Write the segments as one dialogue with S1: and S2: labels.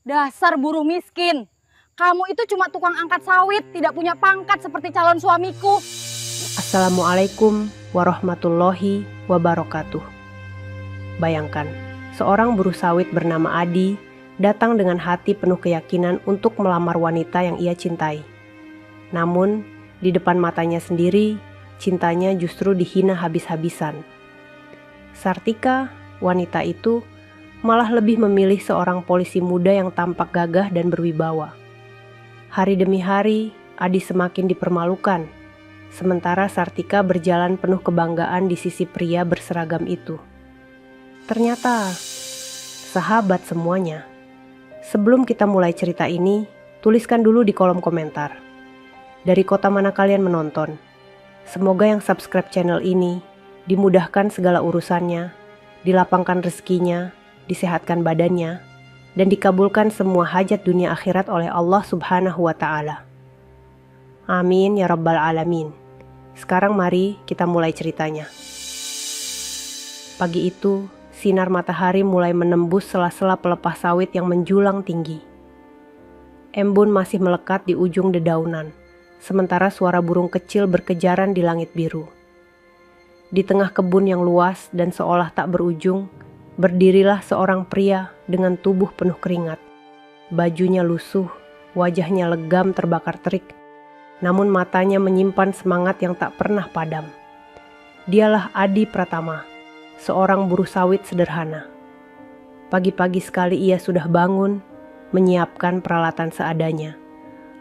S1: Dasar buruh miskin. Kamu itu cuma tukang angkat sawit, tidak punya pangkat seperti calon suamiku.
S2: Assalamualaikum warahmatullahi wabarakatuh. Bayangkan, seorang buruh sawit bernama Adi datang dengan hati penuh keyakinan untuk melamar wanita yang ia cintai. Namun, di depan matanya sendiri, cintanya justru dihina habis-habisan. Sartika, wanita itu, malah lebih memilih seorang polisi muda yang tampak gagah dan berwibawa. Hari demi hari, Adi semakin dipermalukan, sementara Sartika berjalan penuh kebanggaan di sisi pria berseragam itu. Ternyata, sahabat semuanya, sebelum kita mulai cerita ini, tuliskan dulu di kolom komentar. Dari kota mana kalian menonton? Semoga yang subscribe channel ini dimudahkan segala urusannya, dilapangkan rezekinya, disehatkan badannya, dan dikabulkan semua hajat dunia akhirat oleh Allah Subhanahu wa Ta'ala. Amin ya Rabbal Alamin. Sekarang mari kita mulai ceritanya. Pagi itu, sinar matahari mulai menembus sela-sela pelepah sawit yang menjulang tinggi. Embun masih melekat di ujung dedaunan, sementara suara burung kecil berkejaran di langit biru. Di tengah kebun yang luas dan seolah tak berujung, berdirilah seorang pria dengan tubuh penuh keringat. Bajunya lusuh, wajahnya legam terbakar terik, namun matanya menyimpan semangat yang tak pernah padam. Dialah Adi Pratama, seorang buruh sawit sederhana. Pagi-pagi sekali ia sudah bangun, menyiapkan peralatan seadanya,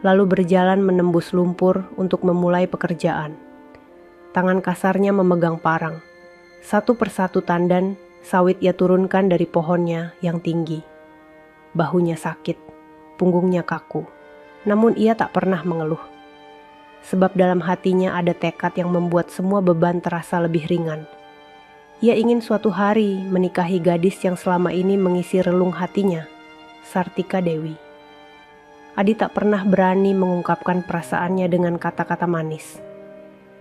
S2: lalu berjalan menembus lumpur untuk memulai pekerjaan. Tangan kasarnya memegang parang. Satu persatu tandan sawit ia turunkan dari pohonnya yang tinggi. Bahunya sakit, punggungnya kaku, namun ia tak pernah mengeluh. Sebab dalam hatinya ada tekad yang membuat semua beban terasa lebih ringan. Ia ingin suatu hari menikahi gadis yang selama ini mengisi relung hatinya, Sartika Dewi. Adi tak pernah berani mengungkapkan perasaannya dengan kata-kata manis.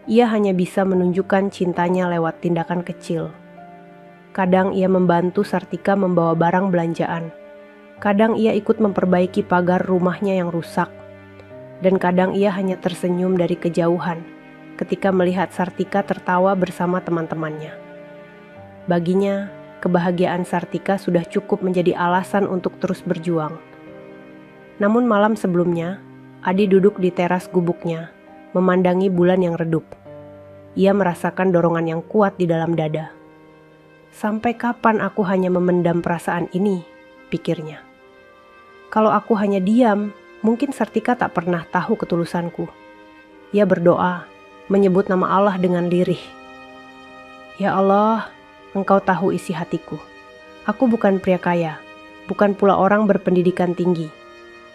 S2: Ia hanya bisa menunjukkan cintanya lewat tindakan kecil. Kadang ia membantu Sartika membawa barang belanjaan. Kadang ia ikut memperbaiki pagar rumahnya yang rusak. Dan kadang ia hanya tersenyum dari kejauhan ketika melihat Sartika tertawa bersama teman-temannya. Baginya, kebahagiaan Sartika sudah cukup menjadi alasan untuk terus berjuang. Namun malam sebelumnya, Adi duduk di teras gubuknya, memandangi bulan yang redup. Ia merasakan dorongan yang kuat di dalam dada. Sampai kapan aku hanya memendam perasaan ini, pikirnya. Kalau aku hanya diam, mungkin Sartika tak pernah tahu ketulusanku. Ia berdoa, menyebut nama Allah dengan lirih. Ya Allah, Engkau tahu isi hatiku. Aku bukan pria kaya, bukan pula orang berpendidikan tinggi.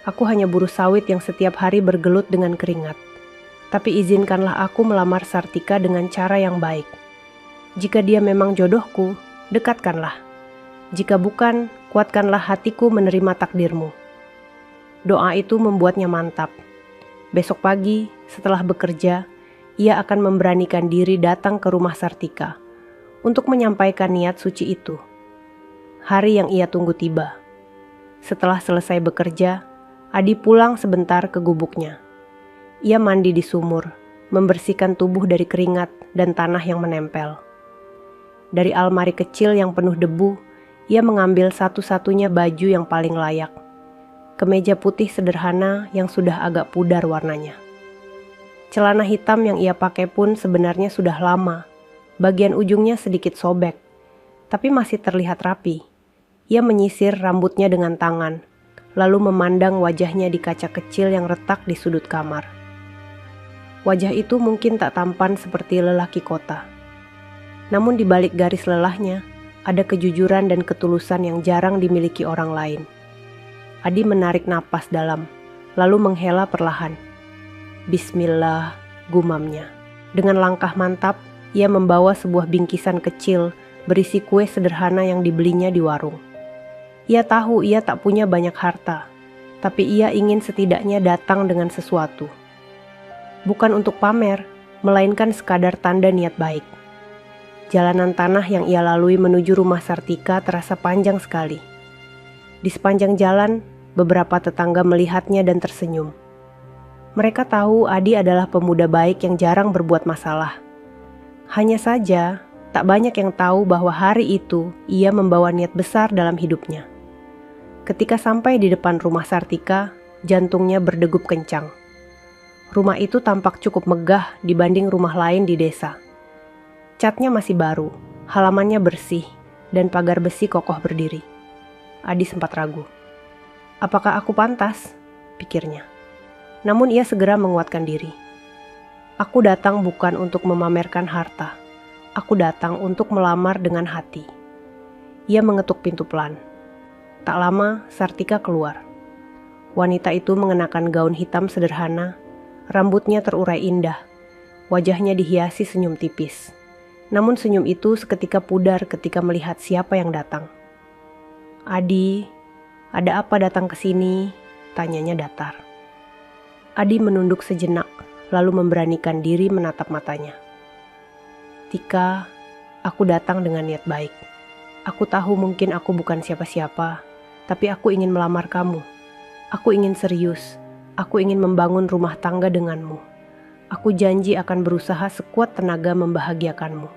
S2: Aku hanya buruh sawit yang setiap hari bergelut dengan keringat. Tapi izinkanlah aku melamar Sartika dengan cara yang baik. Jika dia memang jodohku, dekatkanlah. Jika bukan, kuatkanlah hatiku menerima takdirmu. Doa itu membuatnya mantap. Besok pagi, setelah bekerja, ia akan memberanikan diri datang ke rumah Sartika untuk menyampaikan niat suci itu. Hari yang ia tunggu tiba. Setelah selesai bekerja, Adi pulang sebentar ke gubuknya. Ia mandi di sumur, membersihkan tubuh dari keringat dan tanah yang menempel. Dari almari kecil yang penuh debu, ia mengambil satu-satunya baju yang paling layak. Kemeja putih sederhana yang sudah agak pudar warnanya. Celana hitam yang ia pakai pun sebenarnya sudah lama. Bagian ujungnya sedikit sobek, tapi masih terlihat rapi. Ia menyisir rambutnya dengan tangan, lalu memandang wajahnya di kaca kecil yang retak di sudut kamar. Wajah itu mungkin tak tampan seperti lelaki kota. Namun di balik garis lelahnya, ada kejujuran dan ketulusan yang jarang dimiliki orang lain. Adi menarik napas dalam, lalu menghela perlahan. Bismillah, gumamnya. Dengan langkah mantap, ia membawa sebuah bingkisan kecil berisi kue sederhana yang dibelinya di warung. Ia tahu ia tak punya banyak harta, tapi ia ingin setidaknya datang dengan sesuatu. Bukan untuk pamer, melainkan sekadar tanda niat baik. Jalanan tanah yang ia lalui menuju rumah Sartika terasa panjang sekali. Di sepanjang jalan, Beberapa tetangga melihatnya dan tersenyum. Mereka tahu Adi adalah pemuda baik yang jarang berbuat masalah. Hanya saja, tak banyak yang tahu bahwa hari itu ia membawa niat besar dalam hidupnya. Ketika sampai di depan rumah Sartika, jantungnya berdegup kencang. Rumah itu tampak cukup megah dibanding rumah lain di desa. Catnya masih baru, halamannya bersih, dan pagar besi kokoh berdiri. Adi sempat ragu. Apakah aku pantas? Pikirnya. Namun ia segera menguatkan diri. Aku datang bukan untuk memamerkan harta. Aku datang untuk melamar dengan hati. Ia mengetuk pintu pelan. Tak lama, Sartika keluar. Wanita itu mengenakan gaun hitam sederhana, rambutnya terurai indah, wajahnya dihiasi senyum tipis. Namun senyum itu seketika pudar ketika melihat siapa yang datang. Adi, ada apa datang ke sini? Tanyanya datar. Adi menunduk sejenak, lalu memberanikan diri menatap matanya. Tika, aku datang dengan niat baik. Aku tahu mungkin aku bukan siapa-siapa, tapi aku ingin melamar kamu. Aku ingin serius. Aku ingin membangun rumah tangga denganmu. Aku janji akan berusaha sekuat tenaga membahagiakanmu.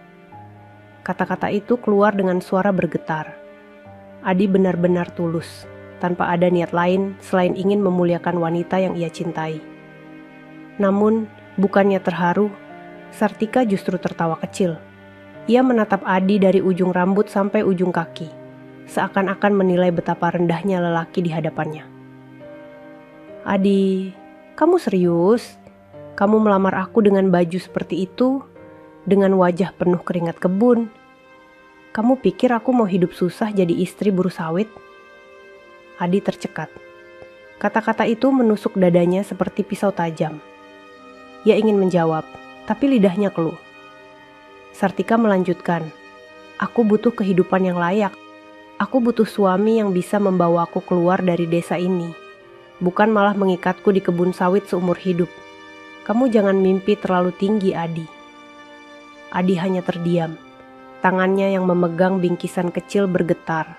S2: Kata-kata itu keluar dengan suara bergetar. Adi benar-benar tulus, tanpa ada niat lain selain ingin memuliakan wanita yang ia cintai. Namun, bukannya terharu, Sartika justru tertawa kecil. Ia menatap Adi dari ujung rambut sampai ujung kaki, seakan-akan menilai betapa rendahnya lelaki di hadapannya. Adi, kamu serius? Kamu melamar aku dengan baju seperti itu? Dengan wajah penuh keringat kebun? Kamu pikir aku mau hidup susah jadi istri buruh sawit? Adi tercekat. Kata-kata itu menusuk dadanya seperti pisau tajam. Ia ingin menjawab, tapi lidahnya keluh. Sartika melanjutkan, aku butuh kehidupan yang layak. Aku butuh suami yang bisa membawaku keluar dari desa ini. Bukan malah mengikatku di kebun sawit seumur hidup. Kamu jangan mimpi terlalu tinggi, Adi. Adi hanya terdiam. Tangannya yang memegang bingkisan kecil bergetar,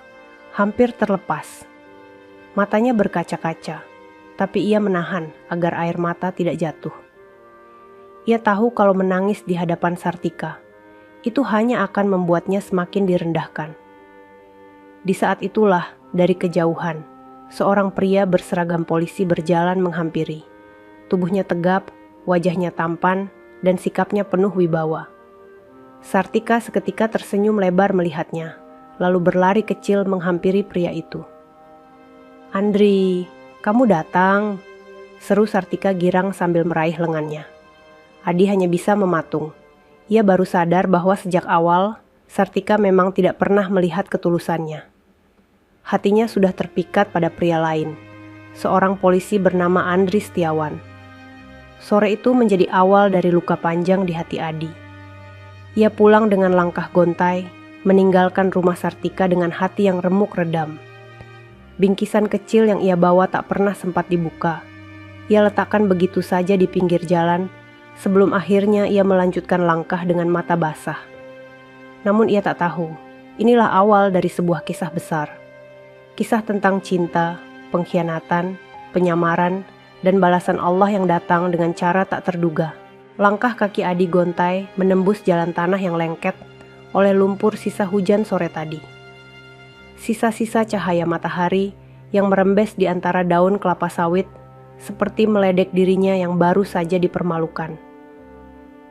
S2: hampir terlepas. Matanya berkaca-kaca, tapi ia menahan agar air mata tidak jatuh. Ia tahu kalau menangis di hadapan Sartika, itu hanya akan membuatnya semakin direndahkan. Di saat itulah, dari kejauhan, seorang pria berseragam polisi berjalan menghampiri. Tubuhnya tegap, wajahnya tampan, dan sikapnya penuh wibawa. Sartika seketika tersenyum lebar melihatnya, lalu berlari kecil menghampiri pria itu. Andri, kamu datang, seru Sartika girang sambil meraih lengannya. Adi hanya bisa mematung. Ia baru sadar bahwa sejak awal, Sartika memang tidak pernah melihat ketulusannya. Hatinya sudah terpikat pada pria lain, seorang polisi bernama Andri Setiawan. Sore itu menjadi awal dari luka panjang di hati Adi. Ia pulang dengan langkah gontai, meninggalkan rumah Sartika dengan hati yang remuk redam. Bingkisan kecil yang ia bawa tak pernah sempat dibuka. Ia letakkan begitu saja di pinggir jalan, sebelum akhirnya ia melanjutkan langkah dengan mata basah. Namun ia tak tahu, inilah awal dari sebuah kisah besar. Kisah tentang cinta, pengkhianatan, penyamaran, dan balasan Allah yang datang dengan cara tak terduga. Langkah kaki Adi gontai menembus jalan tanah yang lengket oleh lumpur sisa hujan sore tadi. Sisa-sisa cahaya matahari yang merembes di antara daun kelapa sawit seperti meledek dirinya yang baru saja dipermalukan.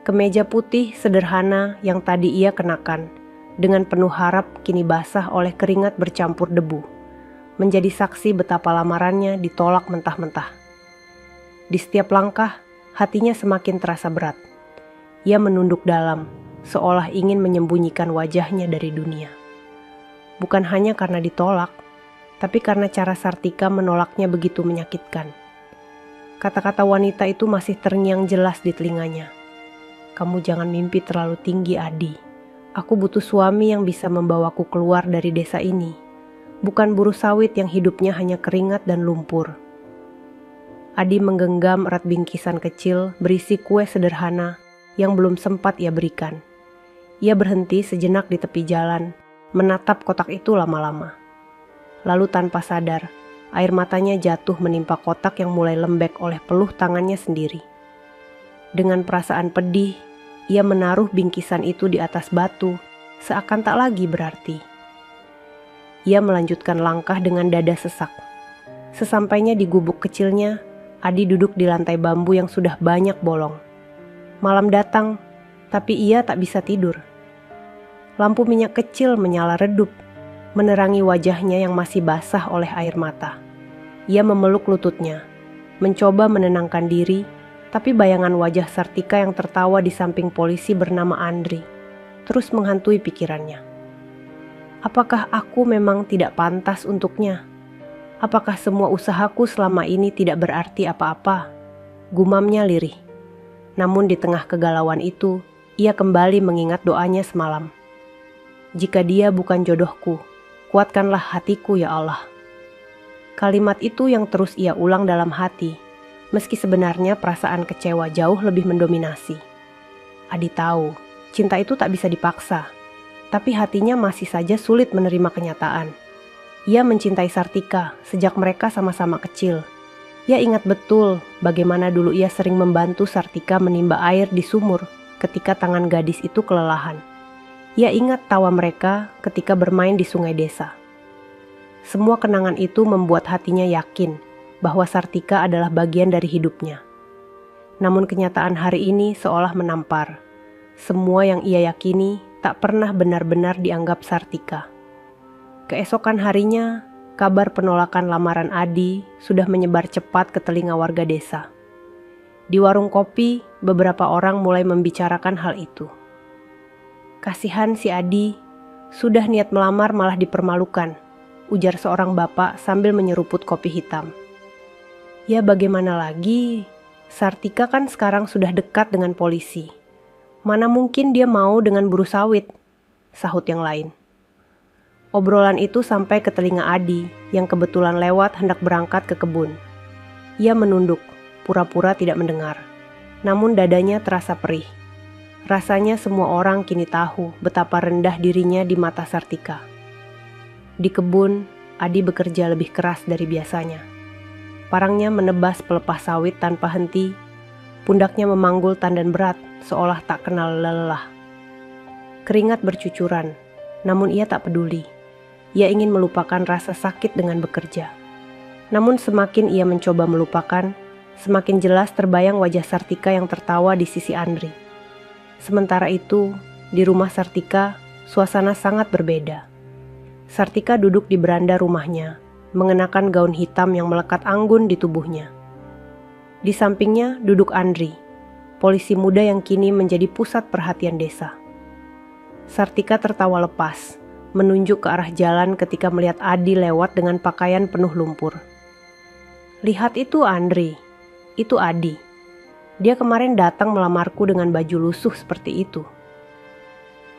S2: Kemeja putih sederhana yang tadi ia kenakan, dengan penuh harap kini basah oleh keringat bercampur debu, menjadi saksi betapa lamarannya ditolak mentah-mentah. Di setiap langkah, hatinya semakin terasa berat. Ia menunduk dalam, seolah ingin menyembunyikan wajahnya dari dunia. Bukan hanya karena ditolak, tapi karena cara Sartika menolaknya begitu menyakitkan. Kata-kata wanita itu masih terngiang jelas di telinganya. Kamu jangan mimpi terlalu tinggi, Adi. Aku butuh suami yang bisa membawaku keluar dari desa ini. Bukan buruh sawit yang hidupnya hanya keringat dan lumpur. Adi menggenggam erat bingkisan kecil berisi kue sederhana yang belum sempat ia berikan. Ia berhenti sejenak di tepi jalan, menatap kotak itu lama-lama. Lalu tanpa sadar, Air matanya jatuh menimpa kotak yang mulai lembek oleh peluh tangannya sendiri. Dengan perasaan pedih, ia menaruh bingkisan itu di atas batu, seakan tak lagi berarti. Ia melanjutkan langkah dengan dada sesak. Sesampainya di gubuk kecilnya, Adi duduk di lantai bambu yang sudah banyak bolong. Malam datang, tapi ia tak bisa tidur. Lampu minyak kecil menyala redup, menerangi wajahnya yang masih basah oleh air mata. Ia memeluk lututnya, mencoba menenangkan diri, tapi bayangan wajah Sartika yang tertawa di samping polisi bernama Andri terus menghantui pikirannya. Apakah aku memang tidak pantas untuknya? Apakah semua usahaku selama ini tidak berarti apa-apa? Gumamnya lirih. Namun di tengah kegalauan itu, ia kembali mengingat doanya semalam. Jika dia bukan jodohku, kuatkanlah hatiku ya Allah. Kalimat itu yang terus ia ulang dalam hati, meski sebenarnya perasaan kecewa jauh lebih mendominasi. Adi tahu, cinta itu tak bisa dipaksa, tapi hatinya masih saja sulit menerima kenyataan. Ia mencintai Sartika sejak mereka sama-sama kecil. Ia ingat betul bagaimana dulu ia sering membantu Sartika menimba air di sumur ketika tangan gadis itu kelelahan. Ia ingat tawa mereka ketika bermain di sungai desa. Semua kenangan itu membuat hatinya yakin bahwa Sartika adalah bagian dari hidupnya. Namun kenyataan hari ini seolah menampar. Semua yang ia yakini tak pernah benar-benar dianggap Sartika. Keesokan harinya, kabar penolakan lamaran Adi sudah menyebar cepat ke telinga warga desa. Di warung kopi, beberapa orang mulai membicarakan hal itu. Kasihan si Adi, sudah niat melamar malah dipermalukan, ujar seorang bapak sambil menyeruput kopi hitam. Ya bagaimana lagi, Sartika kan sekarang sudah dekat dengan polisi. Mana mungkin dia mau dengan buruh sawit, sahut yang lain. Obrolan itu sampai ke telinga Adi yang kebetulan lewat hendak berangkat ke kebun. Ia menunduk, pura-pura tidak mendengar. Namun dadanya terasa perih. Rasanya semua orang kini tahu betapa rendah dirinya di mata Sartika. Di kebun, Adi bekerja lebih keras dari biasanya. Parangnya menebas pelepah sawit tanpa henti, pundaknya memanggul tandan berat seolah tak kenal lelah. Keringat bercucuran, namun ia tak peduli. Ia ingin melupakan rasa sakit dengan bekerja. Namun semakin ia mencoba melupakan, semakin jelas terbayang wajah Sartika yang tertawa di sisi Andri. Sementara itu, di rumah Sartika, suasana sangat berbeda. Sartika duduk di beranda rumahnya, mengenakan gaun hitam yang melekat anggun di tubuhnya. Di sampingnya duduk Andri, polisi muda yang kini menjadi pusat perhatian desa. Sartika tertawa lepas, menunjuk ke arah jalan ketika melihat Adi lewat dengan pakaian penuh lumpur. Lihat itu Andri, itu Adi. Dia kemarin datang melamarku dengan baju lusuh seperti itu.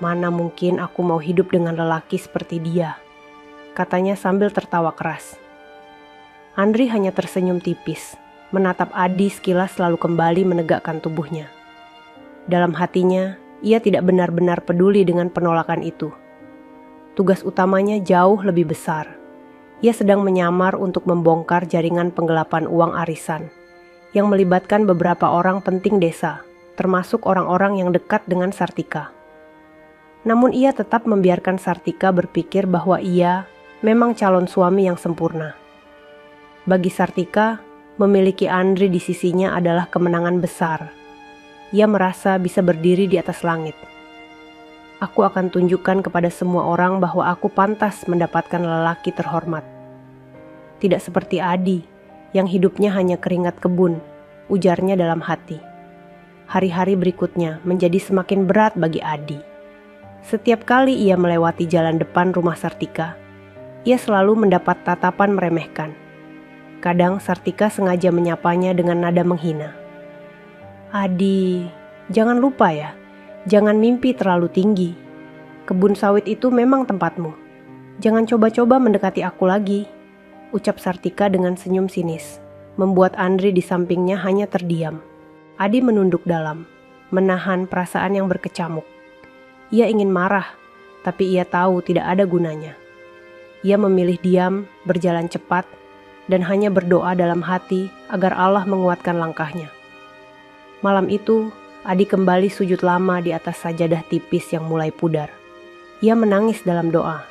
S2: Mana mungkin aku mau hidup dengan lelaki seperti dia, katanya sambil tertawa keras. Andri hanya tersenyum tipis, menatap Adi sekilas lalu kembali menegakkan tubuhnya. Dalam hatinya, ia tidak benar-benar peduli dengan penolakan itu. Tugas utamanya jauh lebih besar. Ia sedang menyamar untuk membongkar jaringan penggelapan uang arisan yang melibatkan beberapa orang penting desa, termasuk orang-orang yang dekat dengan Sartika. Namun ia tetap membiarkan Sartika berpikir bahwa ia memang calon suami yang sempurna. Bagi Sartika, memiliki Andri di sisinya adalah kemenangan besar. Ia merasa bisa berdiri di atas langit. Aku akan tunjukkan kepada semua orang bahwa aku pantas mendapatkan lelaki terhormat. Tidak seperti Adi, yang hidupnya hanya keringat kebun, ujarnya dalam hati. Hari-hari berikutnya menjadi semakin berat bagi Adi. Setiap kali ia melewati jalan depan rumah Sartika, ia selalu mendapat tatapan meremehkan. Kadang Sartika sengaja menyapanya dengan nada menghina. Adi, jangan lupa ya, jangan mimpi terlalu tinggi. Kebun sawit itu memang tempatmu. Jangan coba-coba mendekati aku lagi, ucap Sartika dengan senyum sinis, membuat Andri di sampingnya hanya terdiam. Adi menunduk dalam, menahan perasaan yang berkecamuk. Ia ingin marah, tapi ia tahu tidak ada gunanya. Ia memilih diam, berjalan cepat, dan hanya berdoa dalam hati agar Allah menguatkan langkahnya. Malam itu, Adi kembali sujud lama di atas sajadah tipis yang mulai pudar. Ia menangis dalam doa.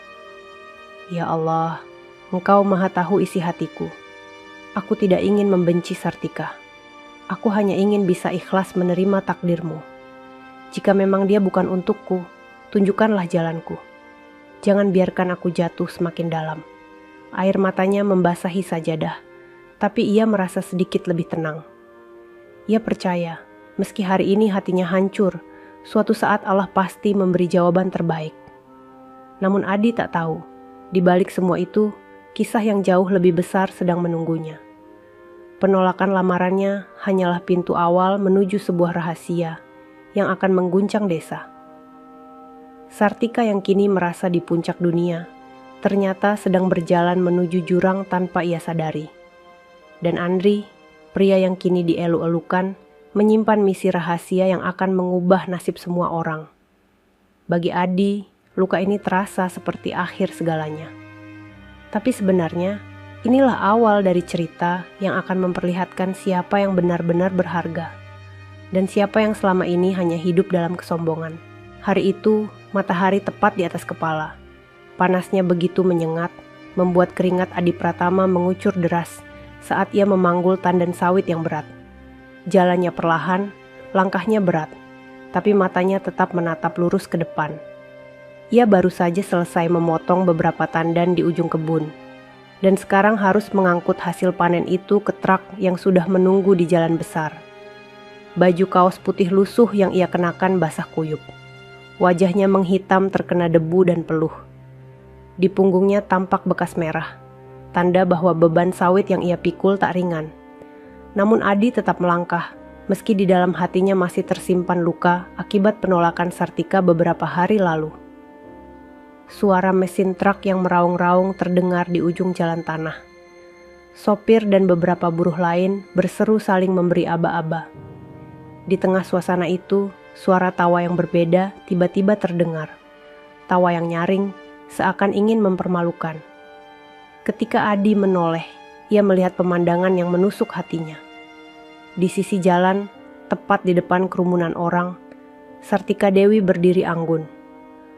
S2: Ya Allah, Engkau maha tahu isi hatiku. Aku tidak ingin membenci Sartika. Aku hanya ingin bisa ikhlas menerima takdirmu. Jika memang dia bukan untukku, tunjukkanlah jalanku. Jangan biarkan aku jatuh semakin dalam. Air matanya membasahi sajadah, tapi ia merasa sedikit lebih tenang. Ia percaya, meski hari ini hatinya hancur, suatu saat Allah pasti memberi jawaban terbaik. Namun Adi tak tahu, di balik semua itu, kisah yang jauh lebih besar sedang menunggunya. Penolakan lamarannya hanyalah pintu awal menuju sebuah rahasia yang akan mengguncang desa. Sartika yang kini merasa di puncak dunia, ternyata sedang berjalan menuju jurang tanpa ia sadari. Dan Andri, pria yang kini dielu-elukan, menyimpan misi rahasia yang akan mengubah nasib semua orang. Bagi Adi, luka ini terasa seperti akhir segalanya. Tapi sebenarnya, inilah awal dari cerita yang akan memperlihatkan siapa yang benar-benar berharga, dan siapa yang selama ini hanya hidup dalam kesombongan. Hari itu, matahari tepat di atas kepala. Panasnya begitu menyengat, membuat keringat Adi Pratama mengucur deras saat ia memanggul tandan sawit yang berat. Jalannya perlahan, langkahnya berat, tapi matanya tetap menatap lurus ke depan. Ia baru saja selesai memotong beberapa tandan di ujung kebun, dan sekarang harus mengangkut hasil panen itu ke truk yang sudah menunggu di jalan besar. Baju kaos putih lusuh yang ia kenakan basah kuyup. Wajahnya menghitam terkena debu dan peluh. Di punggungnya tampak bekas merah, tanda bahwa beban sawit yang ia pikul tak ringan. Namun Adi tetap melangkah, meski di dalam hatinya masih tersimpan luka akibat penolakan Sartika beberapa hari lalu. Suara mesin truk yang meraung-raung terdengar di ujung jalan tanah. Sopir dan beberapa buruh lain berseru saling memberi aba-aba. Di tengah suasana itu, suara tawa yang berbeda tiba-tiba terdengar. Tawa yang nyaring, seakan ingin mempermalukan. Ketika Adi menoleh, ia melihat pemandangan yang menusuk hatinya. Di sisi jalan, tepat di depan kerumunan orang, Sartika Dewi berdiri anggun.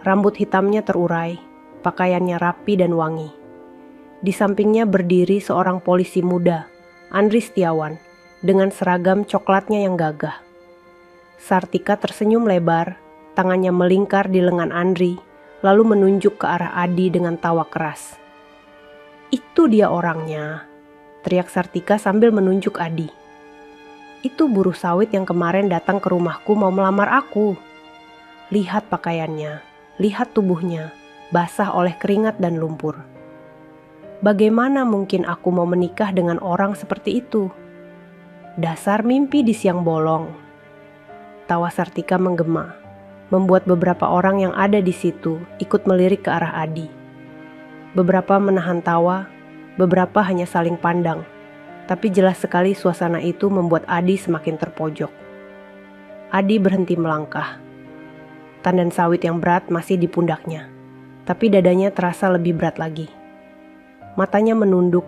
S2: Rambut hitamnya terurai, pakaiannya rapi dan wangi. Di sampingnya berdiri seorang polisi muda, Andri Setiawan, dengan seragam coklatnya yang gagah. Sartika tersenyum lebar, tangannya melingkar di lengan Andri, lalu menunjuk ke arah Adi dengan tawa keras. "Itu dia orangnya," teriak Sartika sambil menunjuk Adi. "Itu buruh sawit yang kemarin datang ke rumahku mau melamar aku. Lihat pakaiannya, lihat tubuhnya, basah oleh keringat dan lumpur. Bagaimana mungkin aku mau menikah dengan orang seperti itu? Dasar mimpi di siang bolong." Tawa Sartika menggema, membuat beberapa orang yang ada di situ ikut melirik ke arah Adi. Beberapa menahan tawa, beberapa hanya saling pandang, tapi jelas sekali suasana itu membuat Adi semakin terpojok. Adi berhenti melangkah. Tandan sawit yang berat masih di pundaknya, tapi dadanya terasa lebih berat lagi. Matanya menunduk,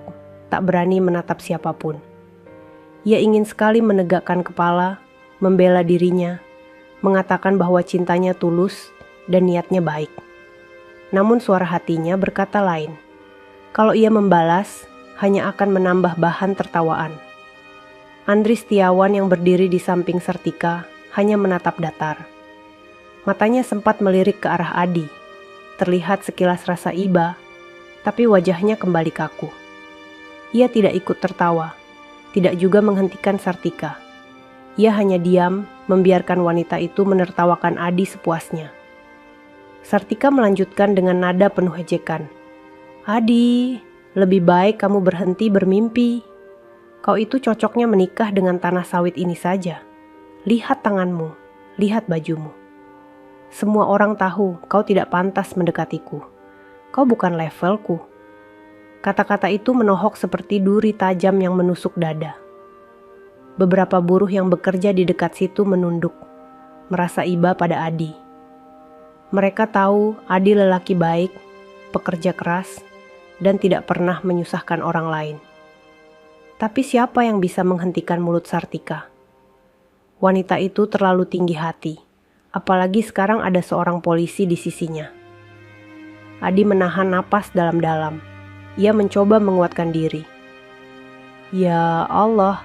S2: tak berani menatap siapapun. Ia ingin sekali menegakkan kepala, membela dirinya, mengatakan bahwa cintanya tulus dan niatnya baik. Namun suara hatinya berkata lain. Kalau ia membalas, hanya akan menambah bahan tertawaan. Andri Setiawan yang berdiri di samping Sartika hanya menatap datar. Matanya sempat melirik ke arah Adi. Terlihat sekilas rasa iba, tapi wajahnya kembali kaku. Ia tidak ikut tertawa, tidak juga menghentikan Sartika. Ia hanya diam, membiarkan wanita itu menertawakan Adi sepuasnya. Sartika melanjutkan dengan nada penuh ejekan. "Adi, lebih baik kamu berhenti bermimpi. Kau itu cocoknya menikah dengan tanah sawit ini saja. Lihat tanganmu, lihat bajumu. Semua orang tahu kau tidak pantas mendekatiku. Kau bukan levelku." Kata-kata itu menohok seperti duri tajam yang menusuk dada. Beberapa buruh yang bekerja di dekat situ menunduk, merasa iba pada Adi. Mereka tahu Adi lelaki baik, pekerja keras, dan tidak pernah menyusahkan orang lain. Tapi siapa yang bisa menghentikan mulut Sartika? Wanita itu terlalu tinggi hati, apalagi sekarang ada seorang polisi di sisinya. Adi menahan napas dalam-dalam. Ia mencoba menguatkan diri. Ya Allah,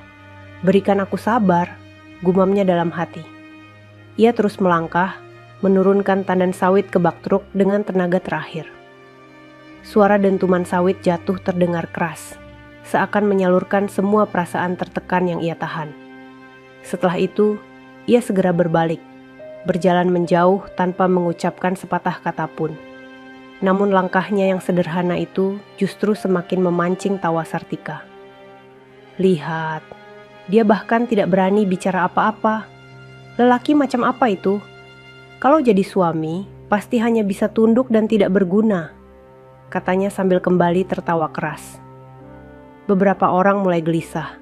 S2: berikan aku sabar, gumamnya dalam hati. Ia terus melangkah, menurunkan tandan sawit ke bak truk dengan tenaga terakhir. Suara dentuman sawit jatuh terdengar keras, seakan menyalurkan semua perasaan tertekan yang ia tahan. Setelah itu, ia segera berbalik, berjalan menjauh tanpa mengucapkan sepatah kata pun. Namun langkahnya yang sederhana itu justru semakin memancing tawa Sartika. Lihat, dia bahkan tidak berani bicara apa-apa. Lelaki macam apa itu? Kalau jadi suami, pasti hanya bisa tunduk dan tidak berguna, katanya sambil kembali tertawa keras. Beberapa orang mulai gelisah.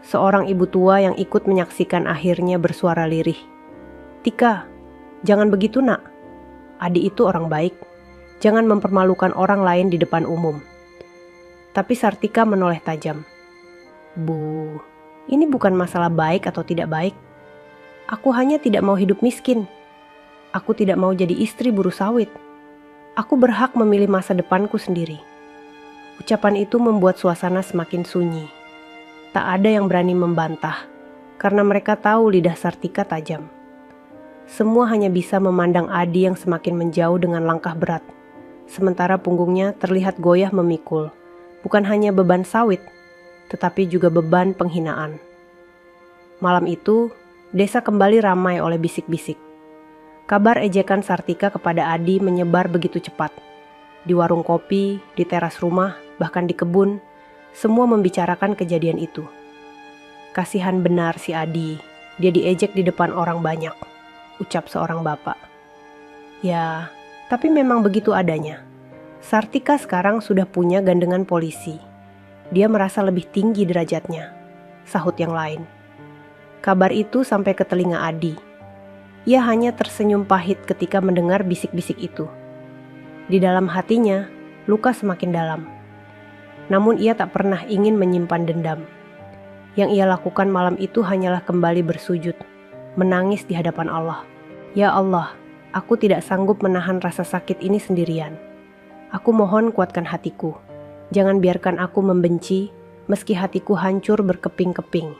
S2: Seorang ibu tua yang ikut menyaksikan akhirnya bersuara lirih. Tika, jangan begitu nak. Adi itu orang baik. Jangan mempermalukan orang lain di depan umum. Tapi Sartika menoleh tajam. Bu, ini bukan masalah baik atau tidak baik. Aku hanya tidak mau hidup miskin. Aku tidak mau jadi istri buruh sawit. Aku berhak memilih masa depanku sendiri. Ucapan itu membuat suasana semakin sunyi. Tak ada yang berani membantah, karena mereka tahu lidah Sartika tajam. Semua hanya bisa memandang Adi yang semakin menjauh dengan langkah berat, sementara punggungnya terlihat goyah memikul, bukan hanya beban sawit, tetapi juga beban penghinaan. Malam itu, desa kembali ramai oleh bisik-bisik. Kabar ejekan Sartika kepada Adi menyebar begitu cepat. Di warung kopi, di teras rumah, bahkan di kebun, semua membicarakan kejadian itu. Kasihan benar si Adi, dia diejek di depan orang banyak, ucap seorang bapak. Ya, tapi memang begitu adanya. Sartika sekarang sudah punya gandengan polisi. Dia merasa lebih tinggi derajatnya, sahut yang lain. Kabar itu sampai ke telinga Adi. Ia hanya tersenyum pahit ketika mendengar bisik-bisik itu. Di dalam hatinya, luka semakin dalam. Namun ia tak pernah ingin menyimpan dendam. Yang ia lakukan malam itu hanyalah kembali bersujud, menangis di hadapan Allah. Ya Allah, aku tidak sanggup menahan rasa sakit ini sendirian. Aku mohon kuatkan hatiku. Jangan biarkan aku membenci, meski hatiku hancur berkeping-keping.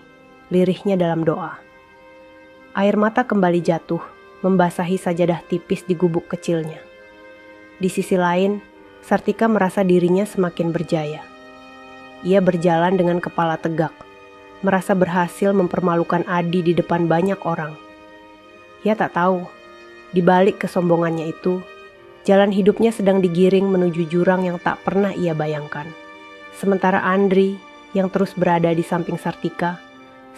S2: Lirihnya dalam doa. Air mata kembali jatuh, membasahi sajadah tipis di gubuk kecilnya. Di sisi lain, Sartika merasa dirinya semakin berjaya. Ia berjalan dengan kepala tegak, merasa berhasil mempermalukan Adi di depan banyak orang. Ia tak tahu, di balik kesombongannya itu, jalan hidupnya sedang digiring menuju jurang yang tak pernah ia bayangkan. Sementara Andri, yang terus berada di samping Sartika,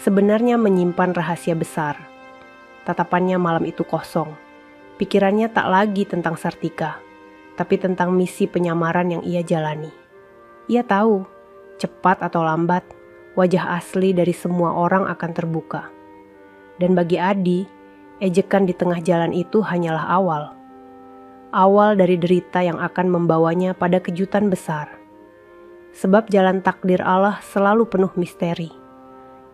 S2: sebenarnya menyimpan rahasia besar. Tatapannya malam itu kosong. Pikirannya tak lagi tentang Sartika, tapi tentang misi penyamaran yang ia jalani. Ia tahu, cepat atau lambat, wajah asli dari semua orang akan terbuka. Dan bagi Adi, ejekan di tengah jalan itu hanyalah awal. Awal dari derita yang akan membawanya pada kejutan besar. Sebab jalan takdir Allah selalu penuh misteri,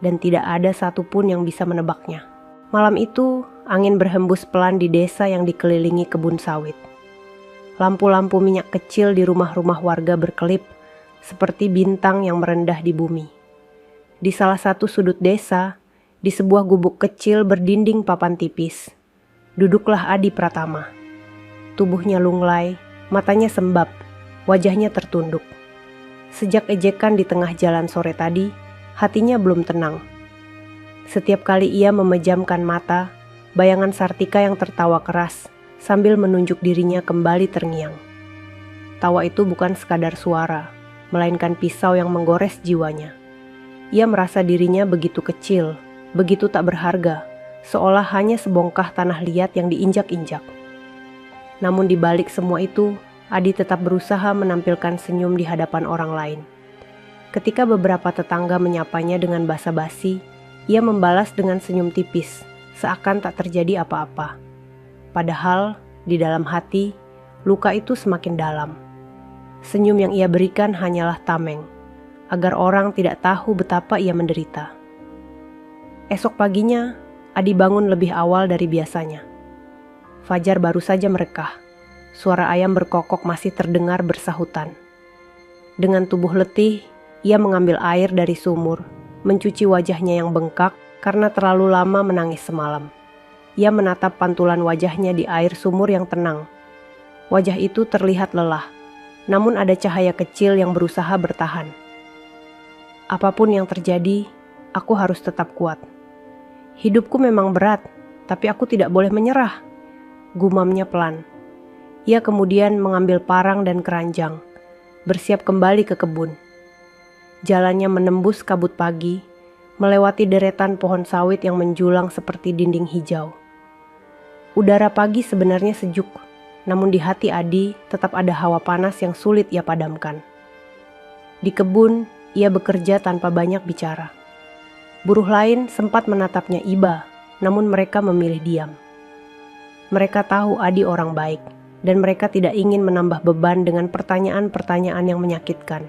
S2: dan tidak ada satupun yang bisa menebaknya. Malam itu, angin berhembus pelan di desa yang dikelilingi kebun sawit. Lampu-lampu minyak kecil di rumah-rumah warga berkelip, seperti bintang yang merendah di bumi. Di salah satu sudut desa, di sebuah gubuk kecil berdinding papan tipis, duduklah Adi Pratama. Tubuhnya lunglai, matanya sembab, wajahnya tertunduk. Sejak ejekan di tengah jalan sore tadi, hatinya belum tenang. Setiap kali ia memejamkan mata, bayangan Sartika yang tertawa keras sambil menunjuk dirinya kembali terngiang. Tawa itu bukan sekadar suara, melainkan pisau yang menggores jiwanya. Ia merasa dirinya begitu kecil, begitu tak berharga, seolah hanya sebongkah tanah liat yang diinjak-injak. Namun di balik semua itu, Adi tetap berusaha menampilkan senyum di hadapan orang lain. Ketika beberapa tetangga menyapanya dengan basa-basi, ia membalas dengan senyum tipis, seakan tak terjadi apa-apa. Padahal, di dalam hati, luka itu semakin dalam. Senyum yang ia berikan hanyalah tameng, agar orang tidak tahu betapa ia menderita. Esok paginya, Adi bangun lebih awal dari biasanya. Fajar baru saja merekah. Suara ayam berkokok masih terdengar bersahutan. Dengan tubuh letih, ia mengambil air dari sumur, mencuci wajahnya yang bengkak karena terlalu lama menangis semalam. Ia menatap pantulan wajahnya di air sumur yang tenang. Wajah itu terlihat lelah, namun ada cahaya kecil yang berusaha bertahan. Apapun yang terjadi, aku harus tetap kuat. Hidupku memang berat, tapi aku tidak boleh menyerah, gumamnya pelan. Ia kemudian mengambil parang dan keranjang, bersiap kembali ke kebun. Jalannya menembus kabut pagi, melewati deretan pohon sawit yang menjulang seperti dinding hijau. Udara pagi sebenarnya sejuk, namun di hati Adi tetap ada hawa panas yang sulit ia padamkan. Di kebun, ia bekerja tanpa banyak bicara. Buruh lain sempat menatapnya iba, namun mereka memilih diam. Mereka tahu Adi orang baik, dan mereka tidak ingin menambah beban dengan pertanyaan-pertanyaan yang menyakitkan.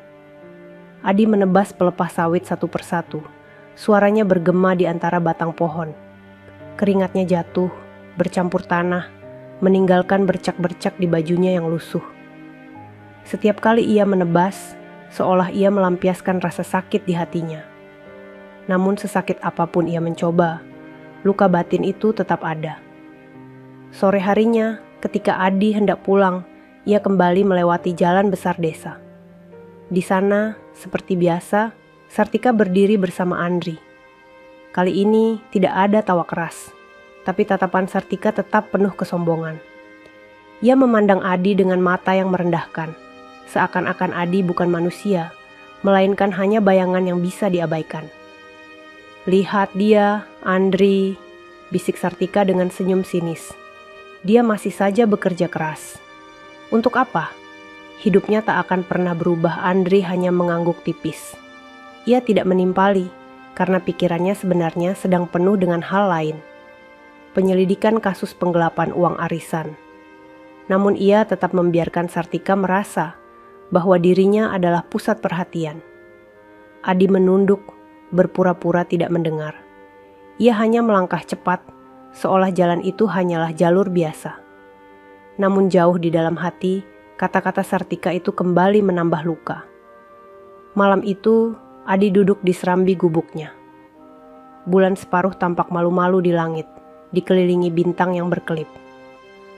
S2: Adi menebas pelepah sawit satu persatu. Suaranya bergema di antara batang pohon. Keringatnya jatuh, bercampur tanah, meninggalkan bercak-bercak di bajunya yang lusuh. Setiap kali ia menebas, seolah ia melampiaskan rasa sakit di hatinya. Namun sesakit apapun ia mencoba, luka batin itu tetap ada. Sore harinya, ketika Adi hendak pulang, ia kembali melewati jalan besar desa. Di sana, seperti biasa, Sartika berdiri bersama Andri. Kali ini tidak ada tawa keras, tapi tatapan Sartika tetap penuh kesombongan. Ia memandang Adi dengan mata yang merendahkan, seakan-akan Adi bukan manusia, melainkan hanya bayangan yang bisa diabaikan. "Lihat dia, Andri," bisik Sartika dengan senyum sinis. Dia masih saja bekerja keras. Untuk apa? Hidupnya tak akan pernah berubah. Andri hanya mengangguk tipis. Ia tidak menimpali, karena pikirannya sebenarnya sedang penuh dengan hal lain. Penyelidikan kasus penggelapan uang arisan. Namun ia tetap membiarkan Sartika merasa bahwa dirinya adalah pusat perhatian. Adi menunduk, berpura-pura tidak mendengar. Ia hanya melangkah cepat, seolah jalan itu hanyalah jalur biasa. Namun jauh di dalam hati, kata-kata Sartika itu kembali menambah luka. Malam itu, Adi duduk di serambi gubuknya. Bulan separuh tampak malu-malu di langit, dikelilingi bintang yang berkelip.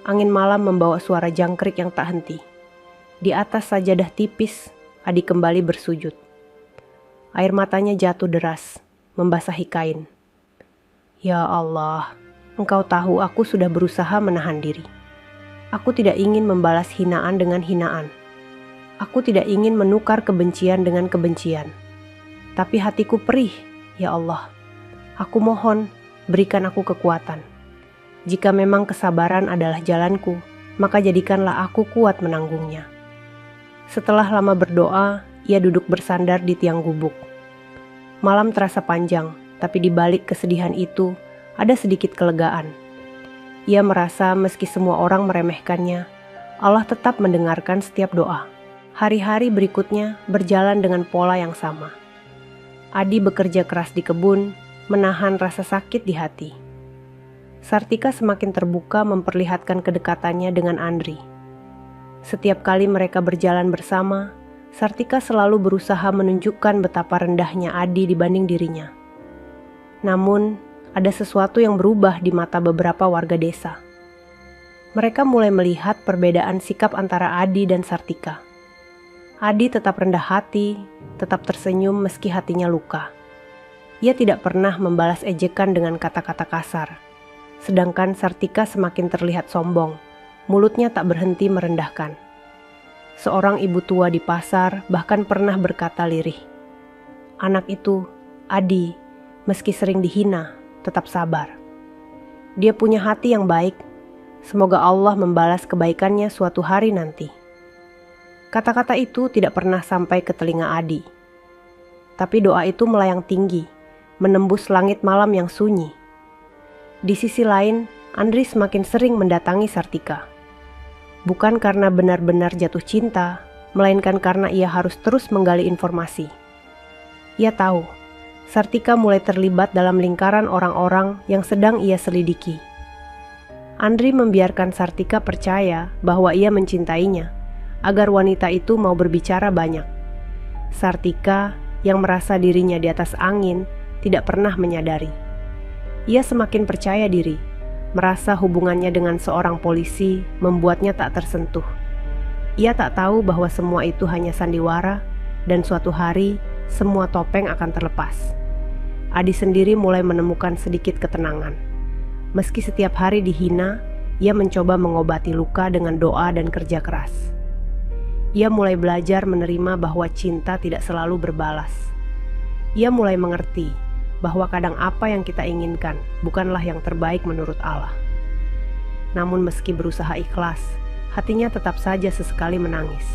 S2: Angin malam membawa suara jangkrik yang tak henti. Di atas sajadah tipis, Adi kembali bersujud. Air matanya jatuh deras, membasahi kain. Ya Allah, Engkau tahu aku sudah berusaha menahan diri. Aku tidak ingin membalas hinaan dengan hinaan. Aku tidak ingin menukar kebencian dengan kebencian. Tapi hatiku perih, ya Allah. Aku mohon, berikan aku kekuatan. Jika memang kesabaran adalah jalanku, maka jadikanlah aku kuat menanggungnya. Setelah lama berdoa, ia duduk bersandar di tiang gubuk. Malam terasa panjang, tapi di balik kesedihan itu, ada sedikit kelegaan. Ia merasa meski semua orang meremehkannya, Allah tetap mendengarkan setiap doa. Hari-hari berikutnya berjalan dengan pola yang sama. Adi bekerja keras di kebun, menahan rasa sakit di hati. Sartika semakin terbuka memperlihatkan kedekatannya dengan Andri. Setiap kali mereka berjalan bersama, Sartika selalu berusaha menunjukkan betapa rendahnya Adi dibanding dirinya. Namun, ada sesuatu yang berubah di mata beberapa warga desa. Mereka mulai melihat perbedaan sikap antara Adi dan Sartika. Adi tetap rendah hati, tetap tersenyum meski hatinya luka. Ia tidak pernah membalas ejekan dengan kata-kata kasar. Sedangkan Sartika semakin terlihat sombong, mulutnya tak berhenti merendahkan. Seorang ibu tua di pasar bahkan pernah berkata lirih, "Anak itu, Adi, meski sering dihina, tetap sabar. Dia punya hati yang baik. Semoga Allah membalas kebaikannya suatu hari nanti." Kata-kata itu tidak pernah sampai ke telinga Adi. Tapi doa itu melayang tinggi, menembus langit malam yang sunyi. Di sisi lain, Andri semakin sering mendatangi Sartika. Bukan karena benar-benar jatuh cinta, melainkan karena ia harus terus menggali informasi. Ia tahu, Sartika mulai terlibat dalam lingkaran orang-orang yang sedang ia selidiki. Andri membiarkan Sartika percaya bahwa ia mencintainya, agar wanita itu mau berbicara banyak. Sartika yang merasa dirinya di atas angin tidak pernah menyadari. Ia semakin percaya diri, merasa hubungannya dengan seorang polisi membuatnya tak tersentuh. Ia tak tahu bahwa semua itu hanya sandiwara dan suatu hari semua topeng akan terlepas. Adi sendiri mulai menemukan sedikit ketenangan. Meski setiap hari dihina, ia mencoba mengobati luka dengan doa dan kerja keras. Ia mulai belajar menerima bahwa cinta tidak selalu berbalas. Ia mulai mengerti bahwa kadang apa yang kita inginkan bukanlah yang terbaik menurut Allah. Namun meski berusaha ikhlas, hatinya tetap saja sesekali menangis.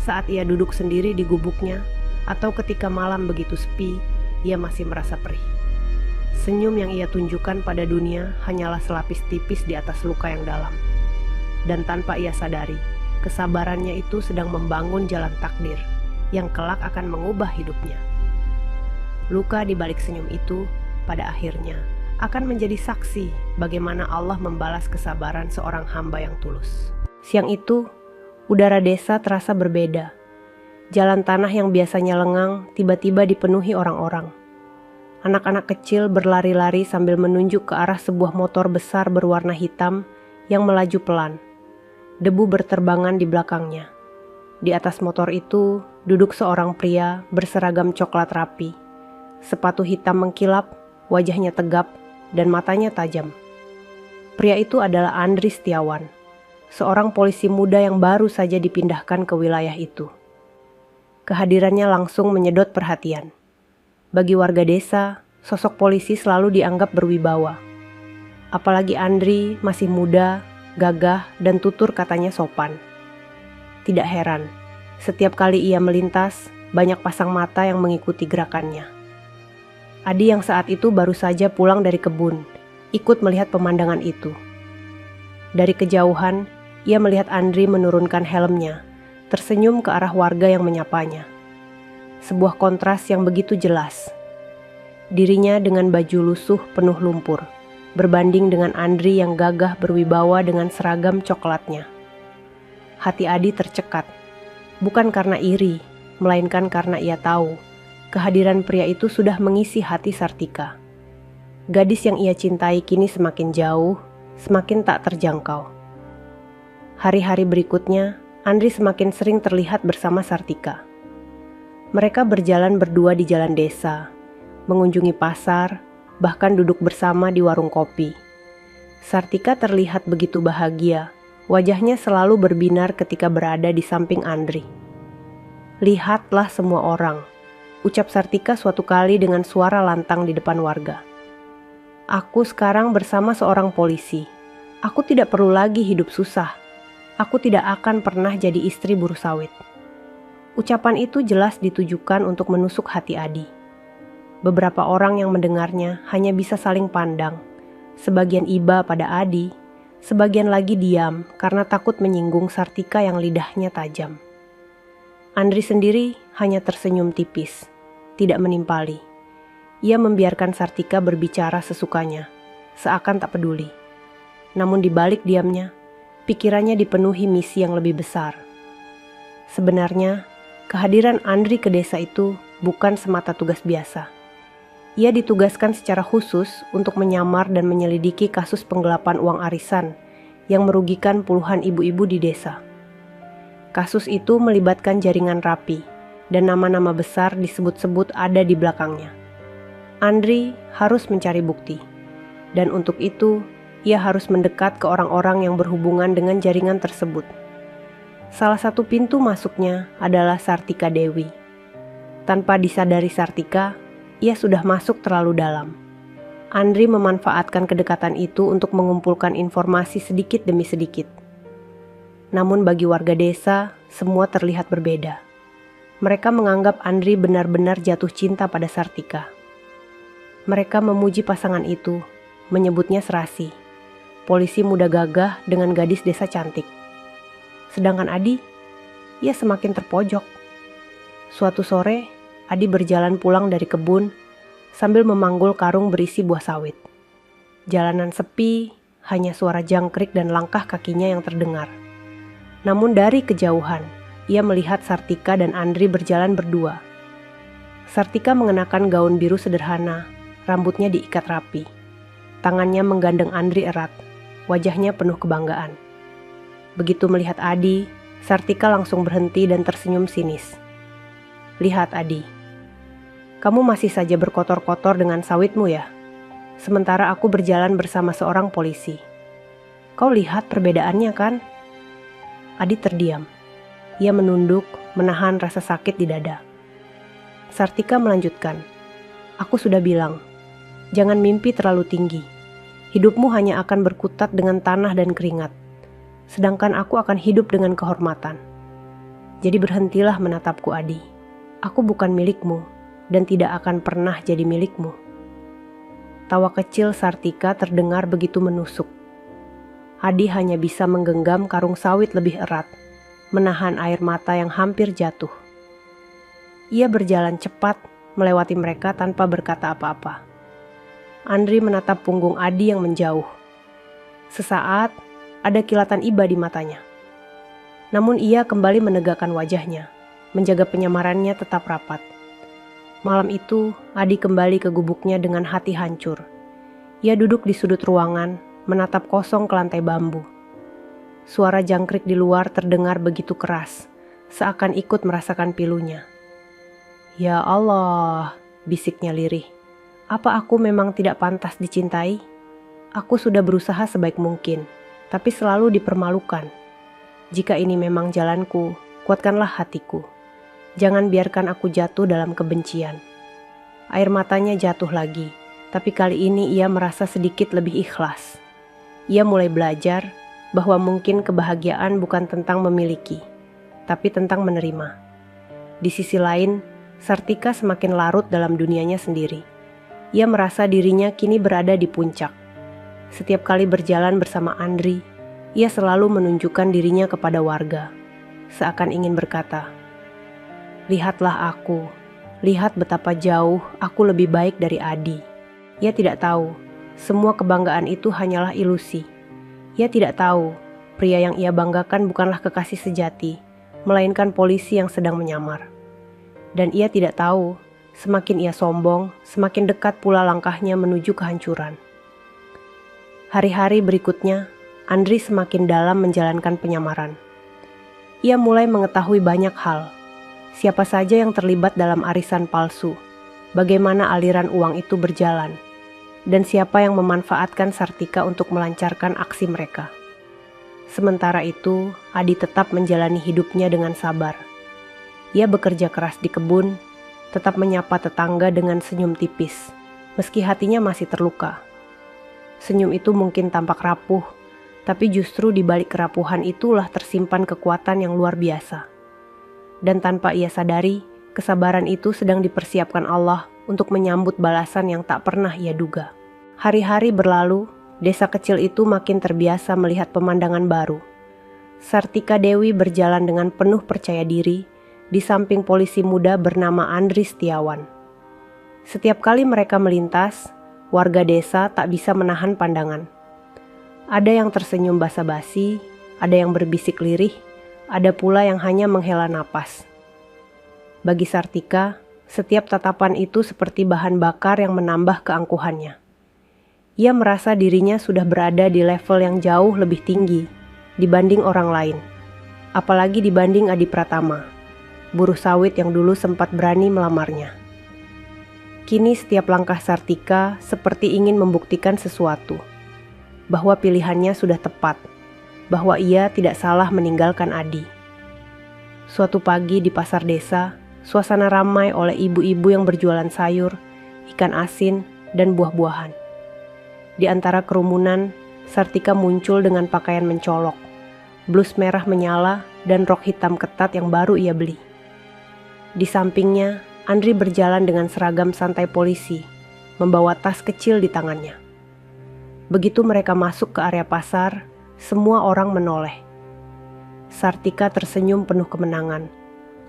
S2: Saat ia duduk sendiri di gubuknya, atau ketika malam begitu sepi, ia masih merasa perih. Senyum yang ia tunjukkan pada dunia hanyalah selapis tipis di atas luka yang dalam. Dan tanpa ia sadari, kesabarannya itu sedang membangun jalan takdir yang kelak akan mengubah hidupnya. Luka di balik senyum itu pada akhirnya akan menjadi saksi bagaimana Allah membalas kesabaran seorang hamba yang tulus. Siang itu, udara desa terasa berbeda. Jalan tanah yang biasanya lengang tiba-tiba dipenuhi orang-orang. Anak-anak kecil berlari-lari sambil menunjuk ke arah sebuah motor besar berwarna hitam yang melaju pelan. Debu berterbangan di belakangnya. Di atas motor itu duduk seorang pria berseragam coklat rapi. Sepatu hitam mengkilap, wajahnya tegap, dan matanya tajam. Pria itu adalah Andri Setiawan, seorang polisi muda yang baru saja dipindahkan ke wilayah itu. Kehadirannya langsung menyedot perhatian. Bagi warga desa, sosok polisi selalu dianggap berwibawa. Apalagi Andri masih muda, gagah, dan tutur katanya sopan. Tidak heran, setiap kali ia melintas, banyak pasang mata yang mengikuti gerakannya. Adi yang saat itu baru saja pulang dari kebun, ikut melihat pemandangan itu. Dari kejauhan, ia melihat Andri menurunkan helmnya, tersenyum ke arah warga yang menyapanya. Sebuah kontras yang begitu jelas. Dirinya dengan baju lusuh penuh lumpur, berbanding dengan Andri yang gagah berwibawa dengan seragam coklatnya. Hati Adi tercekat, bukan karena iri, melainkan karena ia tahu kehadiran pria itu sudah mengisi hati Sartika. Gadis yang ia cintai kini semakin jauh, semakin tak terjangkau. Hari-hari berikutnya, Andri semakin sering terlihat bersama Sartika. Mereka berjalan berdua di jalan desa, mengunjungi pasar, bahkan duduk bersama di warung kopi. Sartika terlihat begitu bahagia, wajahnya selalu berbinar ketika berada di samping Andri. "Lihatlah semua orang," ucap Sartika suatu kali dengan suara lantang di depan warga. "Aku sekarang bersama seorang polisi. Aku tidak perlu lagi hidup susah. Aku tidak akan pernah jadi istri buruh sawit." Ucapan itu jelas ditujukan untuk menusuk hati Adi. Beberapa orang yang mendengarnya hanya bisa saling pandang. Sebagian iba pada Adi, sebagian lagi diam karena takut menyinggung Sartika yang lidahnya tajam. Andri sendiri hanya tersenyum tipis, tidak menimpali. Ia membiarkan Sartika berbicara sesukanya, seakan tak peduli. Namun di balik diamnya, pikirannya dipenuhi misi yang lebih besar. Sebenarnya, kehadiran Andri ke desa itu bukan semata tugas biasa. Ia ditugaskan secara khusus untuk menyamar dan menyelidiki kasus penggelapan uang arisan yang merugikan puluhan ibu-ibu di desa. Kasus itu melibatkan jaringan rapi, dan nama-nama besar disebut-sebut ada di belakangnya. Andri harus mencari bukti, dan untuk itu ia harus mendekat ke orang-orang yang berhubungan dengan jaringan tersebut. Salah satu pintu masuknya adalah Sartika Dewi. Tanpa disadari Sartika, ia sudah masuk terlalu dalam. Andri memanfaatkan kedekatan itu untuk mengumpulkan informasi sedikit demi sedikit. Namun bagi warga desa, semua terlihat berbeda. Mereka menganggap Andri benar-benar jatuh cinta pada Sartika. Mereka memuji pasangan itu, menyebutnya serasi. Polisi muda gagah dengan gadis desa cantik. Sedangkan Adi, ia semakin terpojok. Suatu sore, Adi berjalan pulang dari kebun sambil memanggul karung berisi buah sawit. Jalanan sepi, hanya suara jangkrik dan langkah kakinya yang terdengar. Namun dari kejauhan, ia melihat Sartika dan Andri berjalan berdua. Sartika mengenakan gaun biru sederhana, rambutnya diikat rapi. Tangannya menggandeng Andri erat, wajahnya penuh kebanggaan. Begitu melihat Adi, Sartika langsung berhenti dan tersenyum sinis. "Lihat Adi, kamu masih saja berkotor-kotor dengan sawitmu ya? Sementara aku berjalan bersama seorang polisi. Kau lihat perbedaannya kan?" Adi terdiam. Ia menunduk, menahan rasa sakit di dada. Sartika melanjutkan, "Aku sudah bilang, jangan mimpi terlalu tinggi. Hidupmu hanya akan berkutat dengan tanah dan keringat. Sedangkan aku akan hidup dengan kehormatan. Jadi berhentilah menatapku Adi. Aku bukan milikmu dan tidak akan pernah jadi milikmu." Tawa kecil Sartika terdengar begitu menusuk. Adi hanya bisa menggenggam karung sawit lebih erat, menahan air mata yang hampir jatuh. Ia berjalan cepat melewati mereka tanpa berkata apa-apa. Andri menatap punggung Adi yang menjauh. Sesaat, ada kilatan iba di matanya. Namun ia kembali menegakkan wajahnya, menjaga penyamarannya tetap rapat. Malam itu, Adi kembali ke gubuknya dengan hati hancur. Ia duduk di sudut ruangan, menatap kosong ke lantai bambu. Suara jangkrik di luar terdengar begitu keras, seakan ikut merasakan pilunya. "Ya Allah," bisiknya lirih. "Apa aku memang tidak pantas dicintai? Aku sudah berusaha sebaik mungkin, tapi selalu dipermalukan. Jika ini memang jalanku, kuatkanlah hatiku. Jangan biarkan aku jatuh dalam kebencian." Air matanya jatuh lagi, tapi kali ini ia merasa sedikit lebih ikhlas. Ia mulai belajar bahwa mungkin kebahagiaan bukan tentang memiliki, tapi tentang menerima. Di sisi lain, Sartika semakin larut dalam dunianya sendiri. Ia merasa dirinya kini berada di puncak. Setiap kali berjalan bersama Andri, ia selalu menunjukkan dirinya kepada warga, seakan ingin berkata, "Lihatlah aku, lihat betapa jauh aku lebih baik dari Adi." Ia tidak tahu, semua kebanggaan itu hanyalah ilusi. Ia tidak tahu, pria yang ia banggakan bukanlah kekasih sejati, melainkan polisi yang sedang menyamar. Dan ia tidak tahu, semakin ia sombong, semakin dekat pula langkahnya menuju kehancuran. Hari-hari berikutnya, Andri semakin dalam menjalankan penyamaran. Ia mulai mengetahui banyak hal. Siapa saja yang terlibat dalam arisan palsu, bagaimana aliran uang itu berjalan, dan siapa yang memanfaatkan Sartika untuk melancarkan aksi mereka. Sementara itu, Adi tetap menjalani hidupnya dengan sabar. Ia bekerja keras di kebun, tetap menyapa tetangga dengan senyum tipis, meski hatinya masih terluka. Senyum itu mungkin tampak rapuh, tapi justru di balik kerapuhan itulah tersimpan kekuatan yang luar biasa. Dan tanpa ia sadari, kesabaran itu sedang dipersiapkan Allah untuk menyambut balasan yang tak pernah ia duga. Hari-hari berlalu, desa kecil itu makin terbiasa melihat pemandangan baru. Sartika Dewi berjalan dengan penuh percaya diri di samping polisi muda bernama Andri Setiawan. Setiap kali mereka melintas, warga desa tak bisa menahan pandangan. Ada yang tersenyum basa-basi, ada yang berbisik lirih, ada pula yang hanya menghela napas. Bagi Sartika, setiap tatapan itu seperti bahan bakar yang menambah keangkuhannya. Ia merasa dirinya sudah berada di level yang jauh lebih tinggi dibanding orang lain, apalagi dibanding Adi Pratama, buruh sawit yang dulu sempat berani melamarnya. Kini setiap langkah Sartika seperti ingin membuktikan sesuatu, bahwa pilihannya sudah tepat, bahwa ia tidak salah meninggalkan Adi. Suatu pagi di pasar desa, suasana ramai oleh ibu-ibu yang berjualan sayur, ikan asin, dan buah-buahan. Di antara kerumunan, Sartika muncul dengan pakaian mencolok, blus merah menyala, dan rok hitam ketat yang baru ia beli. Di sampingnya, Andri berjalan dengan seragam santai polisi, membawa tas kecil di tangannya. Begitu mereka masuk ke area pasar, semua orang menoleh. Sartika tersenyum penuh kemenangan,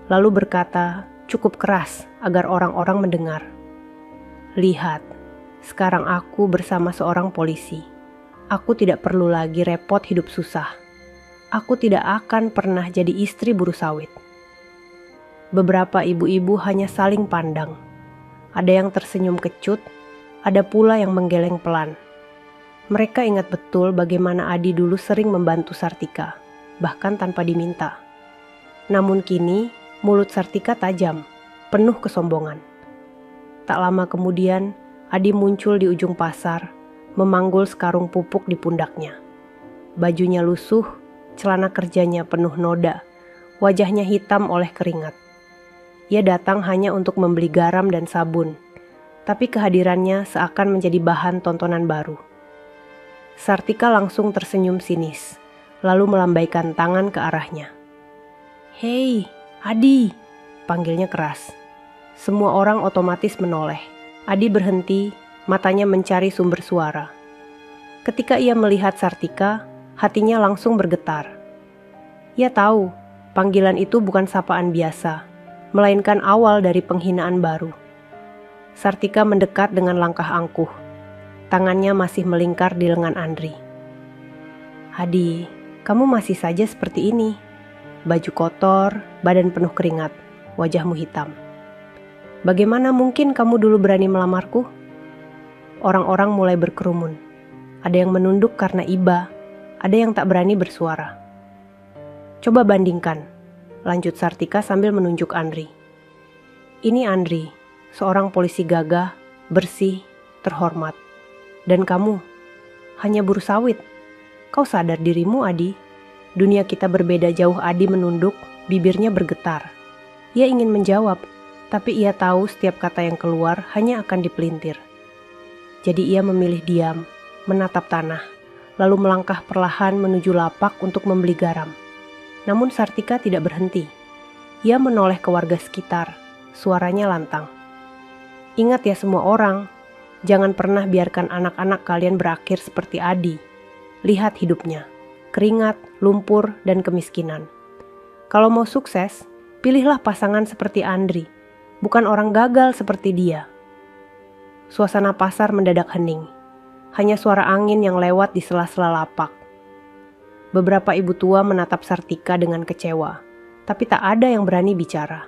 S2: lalu berkata cukup keras agar orang-orang mendengar. Lihat, sekarang aku bersama seorang polisi. Aku tidak perlu lagi repot hidup susah. Aku tidak akan pernah jadi istri buruh sawit. Beberapa ibu-ibu hanya saling pandang. Ada yang tersenyum kecut, ada pula yang menggeleng pelan. Mereka ingat betul bagaimana Adi dulu sering membantu Sartika, bahkan tanpa diminta. Namun kini, mulut Sartika tajam, penuh kesombongan. Tak lama kemudian, Adi muncul di ujung pasar, memanggul sekarung pupuk di pundaknya. Bajunya lusuh, celana kerjanya penuh noda, wajahnya hitam oleh keringat. Ia datang hanya untuk membeli garam dan sabun, tapi kehadirannya seakan menjadi bahan tontonan baru. Sartika langsung tersenyum sinis, lalu melambaikan tangan ke arahnya. "Hei, Adi!" panggilnya keras. Semua orang otomatis menoleh. Adi berhenti, matanya mencari sumber suara. Ketika ia melihat Sartika, hatinya langsung bergetar. Ia tahu, panggilan itu bukan sapaan biasa, melainkan awal dari penghinaan baru. Sartika mendekat dengan langkah angkuh. Tangannya masih melingkar di lengan Andri. "Adi, kamu masih saja seperti ini. Baju kotor, badan penuh keringat, wajahmu hitam. Bagaimana mungkin kamu dulu berani melamarku?" Orang-orang mulai berkerumun. Ada yang menunduk karena iba, ada yang tak berani bersuara. "Coba bandingkan," lanjut Sartika sambil menunjuk Andri. "Ini Andri, seorang polisi gagah, bersih, terhormat. Dan kamu, hanya buruh sawit. Kau sadar dirimu, Adi? Dunia kita berbeda jauh." Adi menunduk, bibirnya bergetar. Ia ingin menjawab, tapi ia tahu setiap kata yang keluar hanya akan dipelintir. Jadi ia memilih diam, menatap tanah, lalu melangkah perlahan menuju lapak untuk membeli garam. Namun Sartika tidak berhenti. Ia menoleh ke warga sekitar, suaranya lantang. "Ingat ya semua orang, jangan pernah biarkan anak-anak kalian berakhir seperti Adi. Lihat hidupnya, keringat, lumpur, dan kemiskinan. Kalau mau sukses, pilihlah pasangan seperti Andri, bukan orang gagal seperti dia." Suasana pasar mendadak hening. Hanya suara angin yang lewat di sela-sela lapak. Beberapa ibu tua menatap Sartika dengan kecewa, tapi tak ada yang berani bicara.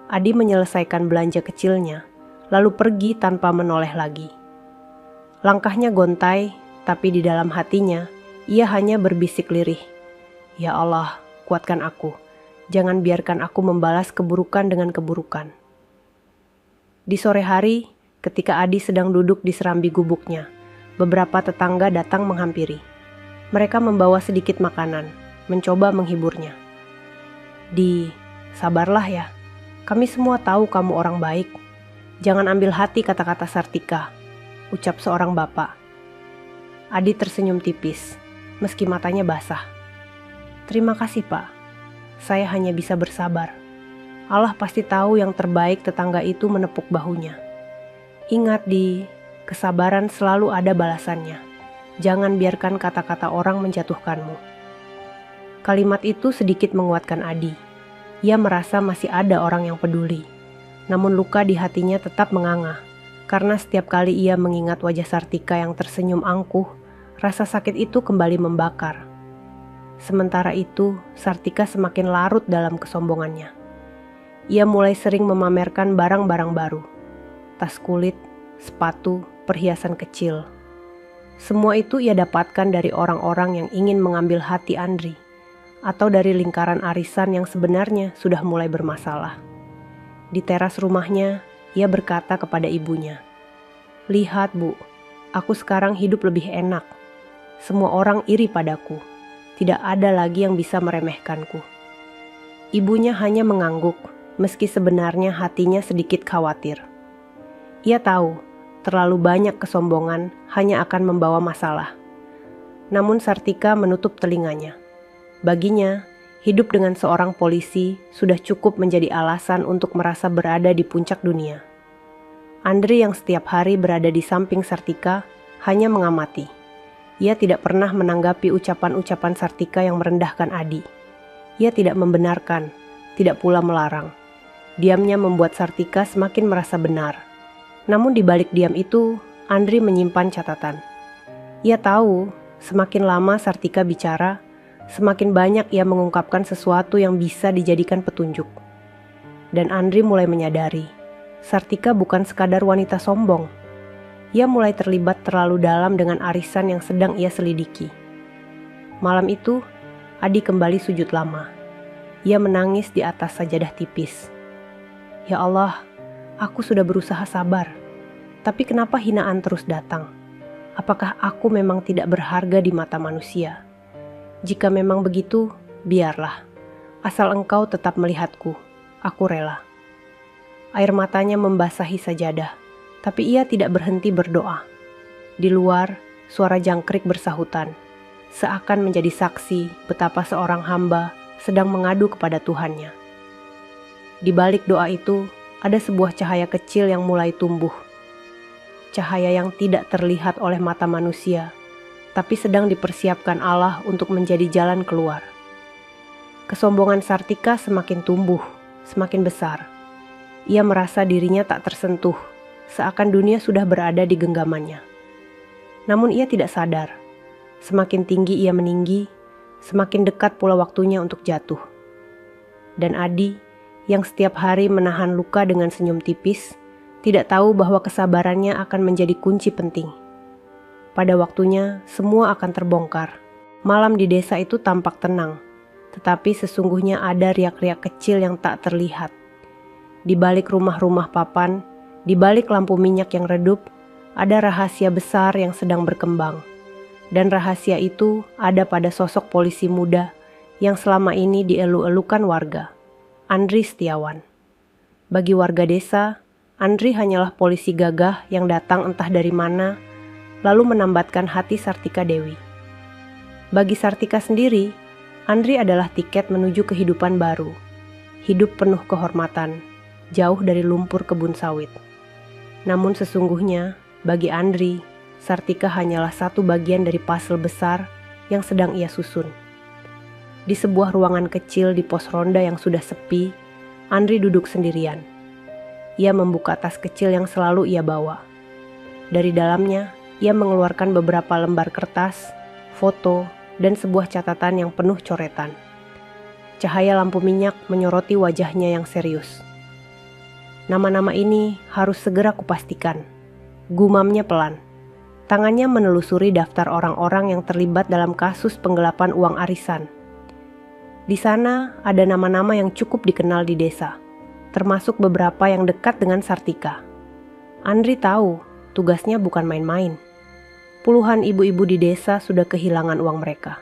S2: Adi menyelesaikan belanja kecilnya, lalu pergi tanpa menoleh lagi. Langkahnya gontai, tapi di dalam hatinya, ia hanya berbisik lirih. "Ya Allah, kuatkan aku. Jangan biarkan aku membalas keburukan dengan keburukan." Di sore hari, ketika Adi sedang duduk di serambi gubuknya, beberapa tetangga datang menghampiri. Mereka membawa sedikit makanan, mencoba menghiburnya. Sabarlah ya. Kami semua tahu kamu orang baik. Jangan ambil hati kata-kata Sartika," ucap seorang bapak. Adi tersenyum tipis, meski matanya basah. "Terima kasih, Pak. Saya hanya bisa bersabar. Allah pasti tahu yang terbaik." Tetangga itu menepuk bahunya. "Ingat, kesabaran selalu ada balasannya. Jangan biarkan kata-kata orang menjatuhkanmu." Kalimat itu sedikit menguatkan Adi. Ia merasa masih ada orang yang peduli. Namun luka di hatinya tetap menganga, karena setiap kali ia mengingat wajah Sartika yang tersenyum angkuh, rasa sakit itu kembali membakar. Sementara itu, Sartika semakin larut dalam kesombongannya. Ia mulai sering memamerkan barang-barang baru. Tas kulit, sepatu, perhiasan kecil. Semua itu ia dapatkan dari orang-orang yang ingin mengambil hati Andri, atau dari lingkaran arisan yang sebenarnya sudah mulai bermasalah. Di teras rumahnya, ia berkata kepada ibunya, "Lihat, Bu, aku sekarang hidup lebih enak. Semua orang iri padaku. Tidak ada lagi yang bisa meremehkanku." Ibunya hanya mengangguk, meski sebenarnya hatinya sedikit khawatir. Ia tahu, terlalu banyak kesombongan hanya akan membawa masalah. Namun Sartika menutup telinganya. Baginya, hidup dengan seorang polisi sudah cukup menjadi alasan untuk merasa berada di puncak dunia. Andri yang setiap hari berada di samping Sartika hanya mengamati. Ia tidak pernah menanggapi ucapan-ucapan Sartika yang merendahkan Adi. Ia tidak membenarkan, tidak pula melarang. Diamnya membuat Sartika semakin merasa benar. Namun di balik diam itu, Andri menyimpan catatan. Ia tahu, semakin lama Sartika bicara, semakin banyak ia mengungkapkan sesuatu yang bisa dijadikan petunjuk. Dan Andri mulai menyadari, Sartika bukan sekadar wanita sombong. Ia mulai terlibat terlalu dalam dengan arisan yang sedang ia selidiki. Malam itu, Adi kembali sujud lama. Ia menangis di atas sajadah tipis. Ya Allah, aku sudah berusaha sabar. Tapi kenapa hinaan terus datang? Apakah aku memang tidak berharga di mata manusia? Jika memang begitu, biarlah. Asal engkau tetap melihatku, aku rela. Air matanya membasahi sajadah, tapi ia tidak berhenti berdoa. Di luar, suara jangkrik bersahutan, seakan menjadi saksi betapa seorang hamba sedang mengadu kepada Tuhannya. Di balik doa itu, ada sebuah cahaya kecil yang mulai tumbuh. Cahaya yang tidak terlihat oleh mata manusia, tapi sedang dipersiapkan Allah untuk menjadi jalan keluar. Kesombongan Sartika semakin tumbuh, semakin besar. Ia merasa dirinya tak tersentuh, seakan dunia sudah berada di genggamannya. Namun ia tidak sadar, semakin tinggi ia meninggi, semakin dekat pula waktunya untuk jatuh. Dan Adi, yang setiap hari menahan luka dengan senyum tipis, tidak tahu bahwa kesabarannya akan menjadi kunci penting. Pada waktunya, semua akan terbongkar. Malam di desa itu tampak tenang, tetapi sesungguhnya ada riak-riak kecil yang tak terlihat. Di balik rumah-rumah papan, di balik lampu minyak yang redup, ada rahasia besar yang sedang berkembang. Dan rahasia itu ada pada sosok polisi muda yang selama ini dielu-elukan warga, Andri Setiawan. Bagi warga desa, Andri hanyalah polisi gagah yang datang entah dari mana, lalu menambatkan hati Sartika Dewi. Bagi Sartika sendiri, Andri adalah tiket menuju kehidupan baru, hidup penuh kehormatan, jauh dari lumpur kebun sawit. Namun sesungguhnya, bagi Andri, Sartika hanyalah satu bagian dari puzzle besar yang sedang ia susun. Di sebuah ruangan kecil di pos ronda yang sudah sepi, Andri duduk sendirian. Ia membuka tas kecil yang selalu ia bawa. Dari dalamnya, ia mengeluarkan beberapa lembar kertas, foto, dan sebuah catatan yang penuh coretan. Cahaya lampu minyak menyoroti wajahnya yang serius. Nama-nama ini harus segera kupastikan. Gumamnya pelan. Tangannya menelusuri daftar orang-orang yang terlibat dalam kasus penggelapan uang arisan. Di sana ada nama-nama yang cukup dikenal di desa, termasuk beberapa yang dekat dengan Sartika. Andri tahu tugasnya bukan main-main. Puluhan ibu-ibu di desa sudah kehilangan uang mereka.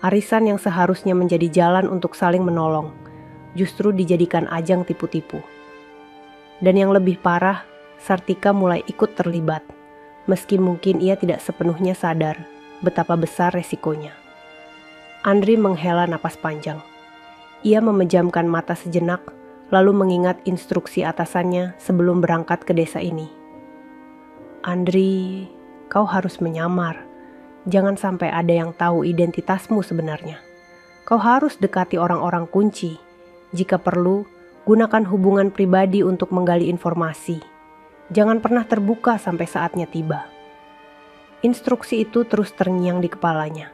S2: Arisan yang seharusnya menjadi jalan untuk saling menolong, justru dijadikan ajang tipu-tipu. Dan yang lebih parah, Sartika mulai ikut terlibat, meski mungkin ia tidak sepenuhnya sadar betapa besar resikonya. Andri menghela napas panjang. Ia memejamkan mata sejenak, lalu mengingat instruksi atasannya sebelum berangkat ke desa ini. Andri, kau harus menyamar. Jangan sampai ada yang tahu identitasmu sebenarnya. Kau harus dekati orang-orang kunci. Jika perlu, gunakan hubungan pribadi untuk menggali informasi. Jangan pernah terbuka sampai saatnya tiba. Instruksi itu terus terngiang di kepalanya.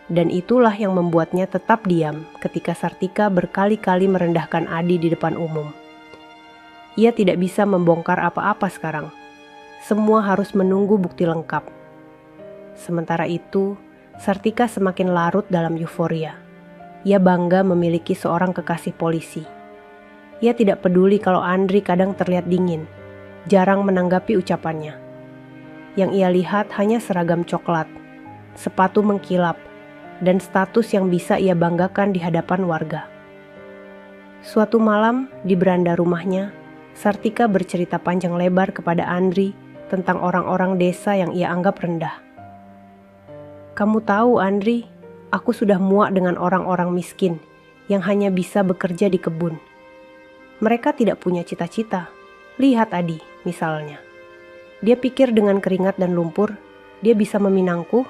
S2: Dan itulah yang membuatnya tetap diam ketika Sartika berkali-kali merendahkan Adi di depan umum. Ia tidak bisa membongkar apa-apa sekarang. Semua harus menunggu bukti lengkap. Sementara itu, Sartika semakin larut dalam euforia. Ia bangga memiliki seorang kekasih polisi. Ia tidak peduli kalau Andri kadang terlihat dingin, jarang menanggapi ucapannya. Yang ia lihat hanya seragam coklat, sepatu mengkilap, dan status yang bisa ia banggakan di hadapan warga. Suatu malam di beranda rumahnya, Sartika bercerita panjang lebar kepada Andri tentang orang-orang desa yang ia anggap rendah. Kamu tahu Andri, aku sudah muak dengan orang-orang miskin yang hanya bisa bekerja di kebun. Mereka tidak punya cita-cita. Lihat Adi misalnya. Dia pikir dengan keringat dan lumpur, dia bisa meminangku.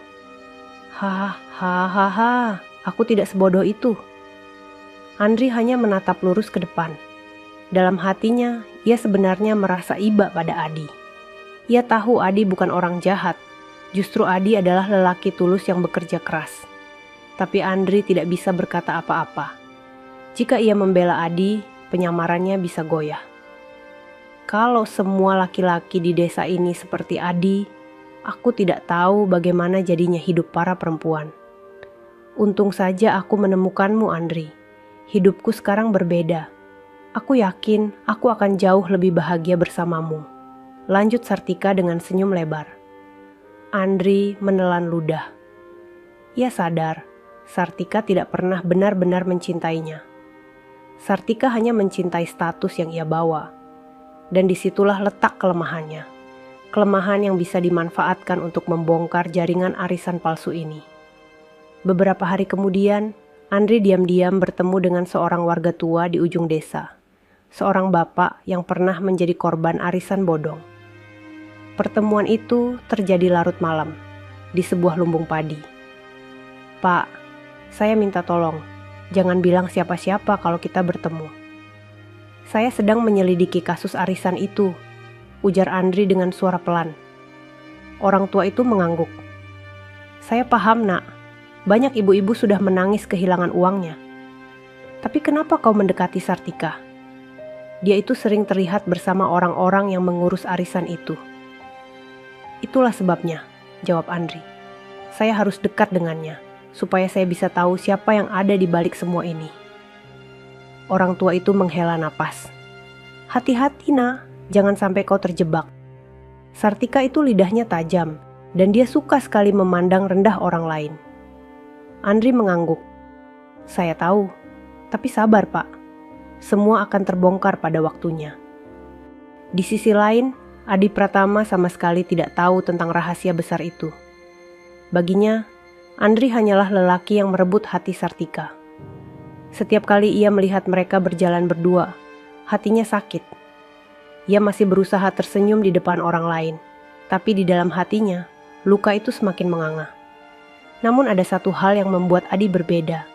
S2: Hahaha, aku tidak sebodoh itu. Andri hanya menatap lurus ke depan. Dalam hatinya, ia sebenarnya merasa iba pada Adi. Ia tahu Adi bukan orang jahat, justru Adi adalah lelaki tulus yang bekerja keras. Tapi Andri tidak bisa berkata apa-apa. Jika ia membela Adi, penyamarannya bisa goyah. Kalau semua laki-laki di desa ini seperti Adi, aku tidak tahu bagaimana jadinya hidup para perempuan. Untung saja aku menemukanmu, Andri. Hidupku sekarang berbeda. Aku yakin aku akan jauh lebih bahagia bersamamu. Lanjut Sartika dengan senyum lebar. Andri menelan ludah. Ia sadar, Sartika tidak pernah benar-benar mencintainya. Sartika hanya mencintai status yang ia bawa. Dan disitulah letak kelemahannya. Kelemahan yang bisa dimanfaatkan untuk membongkar jaringan arisan palsu ini. Beberapa hari kemudian, Andri diam-diam bertemu dengan seorang warga tua di ujung desa. Seorang bapak yang pernah menjadi korban arisan bodong. Pertemuan itu terjadi larut malam, di sebuah lumbung padi. Pak, saya minta tolong, jangan bilang siapa-siapa kalau kita bertemu. Saya sedang menyelidiki kasus arisan itu, ujar Andri dengan suara pelan. Orang tua itu mengangguk. Saya paham, Nak. Banyak ibu-ibu sudah menangis kehilangan uangnya. Tapi kenapa kau mendekati Sartika? Dia itu sering terlihat bersama orang-orang yang mengurus arisan itu. Itulah sebabnya, jawab Andri. Saya harus dekat dengannya, supaya saya bisa tahu siapa yang ada di balik semua ini. Orang tua itu menghela napas. Hati-hati, Nak, jangan sampai kau terjebak. Sartika itu lidahnya tajam, dan dia suka sekali memandang rendah orang lain. Andri mengangguk. Saya tahu, tapi sabar, Pak. Semua akan terbongkar pada waktunya. Di sisi lain, Adi Pratama sama sekali tidak tahu tentang rahasia besar itu. Baginya, Andri hanyalah lelaki yang merebut hati Sartika. Setiap kali ia melihat mereka berjalan berdua, hatinya sakit. Ia masih berusaha tersenyum di depan orang lain, tapi di dalam hatinya, luka itu semakin menganga. Namun ada satu hal yang membuat Adi berbeda.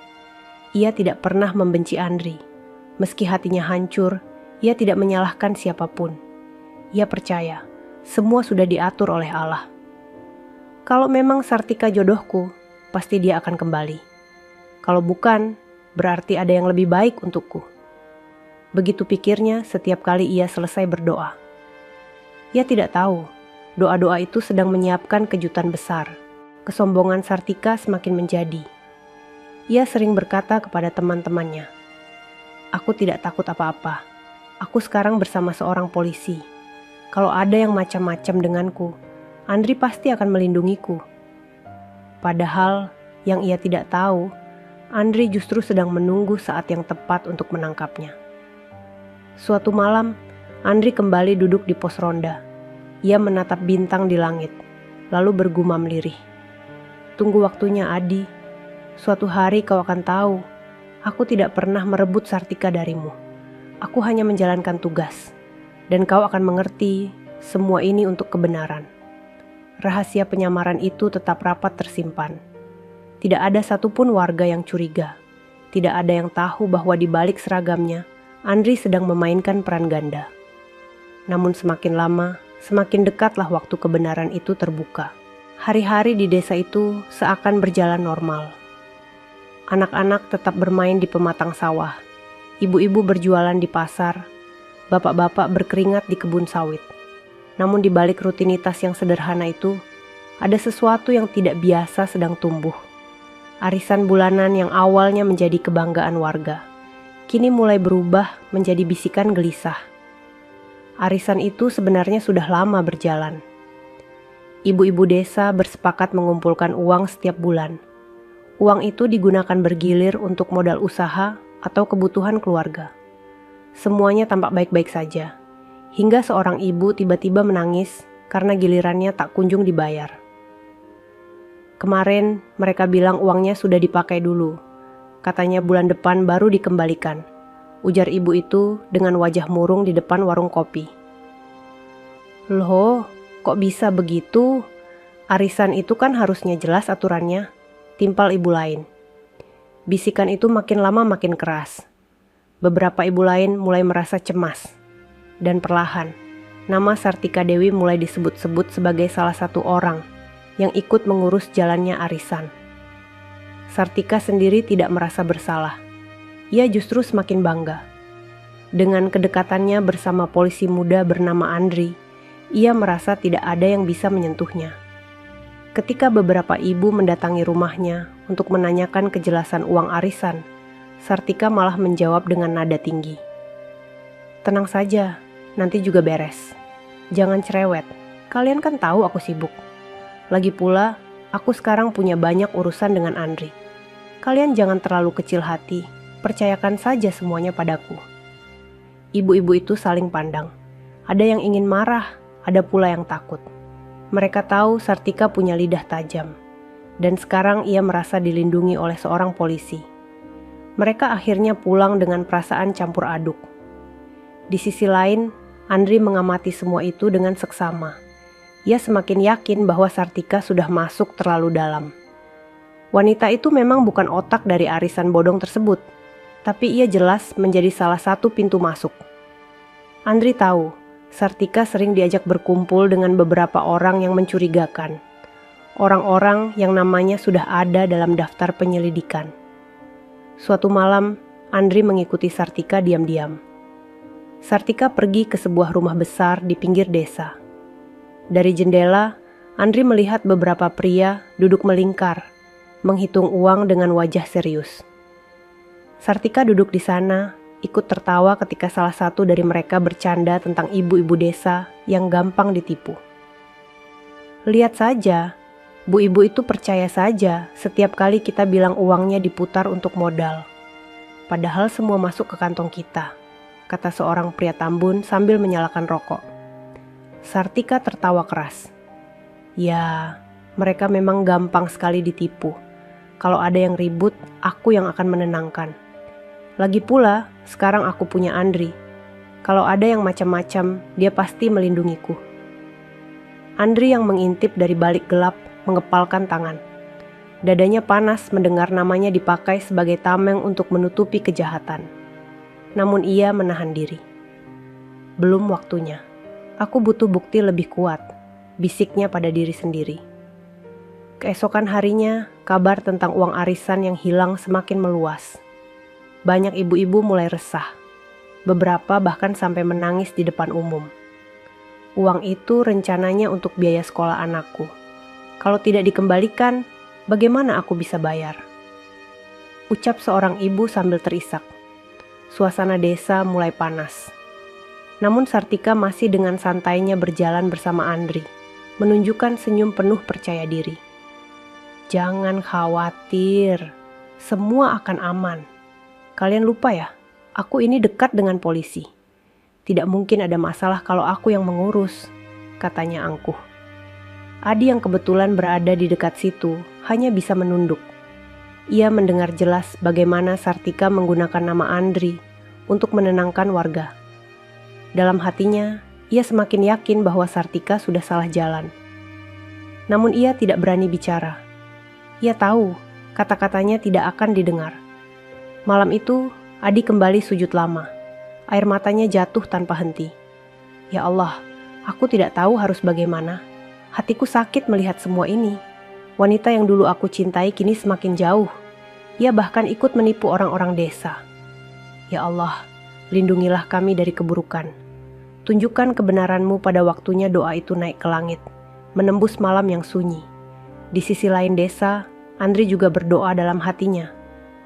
S2: Ia tidak pernah membenci Andri. Meski hatinya hancur, ia tidak menyalahkan siapapun. Ia percaya, semua sudah diatur oleh Allah. Kalau memang Sartika jodohku, pasti dia akan kembali. Kalau bukan, berarti ada yang lebih baik untukku. Begitu pikirnya setiap kali ia selesai berdoa. Ia tidak tahu, doa-doa itu sedang menyiapkan kejutan besar. Kesombongan Sartika semakin menjadi. Ia sering berkata kepada teman-temannya, "Aku tidak takut apa-apa. Aku sekarang bersama seorang polisi. Kalau ada yang macam-macam denganku, Andri pasti akan melindungiku." Padahal yang ia tidak tahu, Andri justru sedang menunggu saat yang tepat untuk menangkapnya. Suatu malam, Andri kembali duduk di pos ronda. Ia menatap bintang di langit, lalu bergumam lirih. Tunggu waktunya, Adi. Suatu hari kau akan tahu, aku tidak pernah merebut Sartika darimu. Aku hanya menjalankan tugas, dan kau akan mengerti semua ini untuk kebenaran. Rahasia penyamaran itu tetap rapat tersimpan. Tidak ada satupun warga yang curiga. Tidak ada yang tahu bahwa di balik seragamnya, Andri sedang memainkan peran ganda. Namun semakin lama, semakin dekatlah waktu kebenaran itu terbuka. Hari-hari di desa itu seakan berjalan normal. Anak-anak tetap bermain di pematang sawah. Ibu-ibu berjualan di pasar. Bapak-bapak berkeringat di kebun sawit. Namun di balik rutinitas yang sederhana itu, ada sesuatu yang tidak biasa sedang tumbuh. Arisan bulanan yang awalnya menjadi kebanggaan warga, kini mulai berubah menjadi bisikan gelisah. Arisan itu sebenarnya sudah lama berjalan. Ibu-ibu desa bersepakat mengumpulkan uang setiap bulan. Uang itu digunakan bergilir untuk modal usaha atau kebutuhan keluarga. Semuanya tampak baik-baik saja, hingga seorang ibu tiba-tiba menangis karena gilirannya tak kunjung dibayar. Kemarin mereka bilang uangnya sudah dipakai dulu. Katanya bulan depan baru dikembalikan, ujar ibu itu dengan wajah murung di depan warung kopi. Loh, kok bisa begitu? Arisan itu kan harusnya jelas aturannya, timpal ibu lain. Bisikan itu makin lama makin keras. Beberapa ibu lain mulai merasa cemas. Dan perlahan, nama Sartika Dewi mulai disebut-sebut sebagai salah satu orang yang ikut mengurus jalannya arisan. Sartika sendiri tidak merasa bersalah. Ia justru semakin bangga. Dengan kedekatannya bersama polisi muda bernama Andri, ia merasa tidak ada yang bisa menyentuhnya. Ketika beberapa ibu mendatangi rumahnya untuk menanyakan kejelasan uang arisan, Sartika malah menjawab dengan nada tinggi. "Tenang saja, nanti juga beres. Jangan cerewet, kalian kan tahu aku sibuk. Lagi pula, aku sekarang punya banyak urusan dengan Andri. Kalian jangan terlalu kecil hati, percayakan saja semuanya padaku." Ibu-ibu itu saling pandang. Ada yang ingin marah, ada pula yang takut. Mereka tahu Sartika punya lidah tajam, dan sekarang ia merasa dilindungi oleh seorang polisi. Mereka akhirnya pulang dengan perasaan campur aduk. Di sisi lain, Andri mengamati semua itu dengan seksama. Ia semakin yakin bahwa Sartika sudah masuk terlalu dalam. Wanita itu memang bukan otak dari arisan bodong tersebut, tapi ia jelas menjadi salah satu pintu masuk. Andri tahu, Sartika sering diajak berkumpul dengan beberapa orang yang mencurigakan. Orang-orang yang namanya sudah ada dalam daftar penyelidikan. Suatu malam, Andri mengikuti Sartika diam-diam. Sartika pergi ke sebuah rumah besar di pinggir desa. Dari jendela, Andri melihat beberapa pria duduk melingkar, menghitung uang dengan wajah serius. Sartika duduk di sana, ikut tertawa ketika salah satu dari mereka bercanda tentang ibu-ibu desa yang gampang ditipu. Lihat saja, bu ibu itu percaya saja setiap kali kita bilang uangnya diputar untuk modal. Padahal semua masuk ke kantong kita, kata seorang pria Tambun sambil menyalakan rokok. Sartika tertawa keras. Ya, mereka memang gampang sekali ditipu. Kalau ada yang ribut, aku yang akan menenangkan. Lagi pula, sekarang aku punya Andri. Kalau ada yang macam-macam, dia pasti melindungiku. Andri yang mengintip dari balik gelap mengepalkan tangan. Dadanya panas mendengar namanya dipakai sebagai tameng untuk menutupi kejahatan. Namun ia menahan diri. Belum waktunya. Aku butuh bukti lebih kuat, bisiknya pada diri sendiri. Keesokan harinya, kabar tentang uang arisan yang hilang semakin meluas. Banyak ibu-ibu mulai resah. Beberapa bahkan sampai menangis di depan umum. Uang itu rencananya untuk biaya sekolah anakku. Kalau tidak dikembalikan, bagaimana aku bisa bayar? Ucap seorang ibu sambil terisak. Suasana desa mulai panas. Namun Sartika masih dengan santainya berjalan bersama Andri, menunjukkan senyum penuh percaya diri. Jangan khawatir, semua akan aman. Kalian lupa ya, aku ini dekat dengan polisi. Tidak mungkin ada masalah kalau aku yang mengurus, katanya angkuh. Adi yang kebetulan berada di dekat situ hanya bisa menunduk. Ia mendengar jelas bagaimana Sartika menggunakan nama Andri untuk menenangkan warga. Dalam hatinya, ia semakin yakin bahwa Sartika sudah salah jalan. Namun ia tidak berani bicara. Ia tahu kata-katanya tidak akan didengar. Malam itu, Adi kembali sujud lama. Air matanya jatuh tanpa henti. Ya Allah, aku tidak tahu harus bagaimana. Hatiku sakit melihat semua ini. Wanita yang dulu aku cintai kini semakin jauh. Ia bahkan ikut menipu orang-orang desa. Ya Allah, lindungilah kami dari keburukan. Tunjukkan kebenaran-Mu pada waktunya doa itu naik ke langit, menembus malam yang sunyi. Di sisi lain desa, Andri juga berdoa dalam hatinya.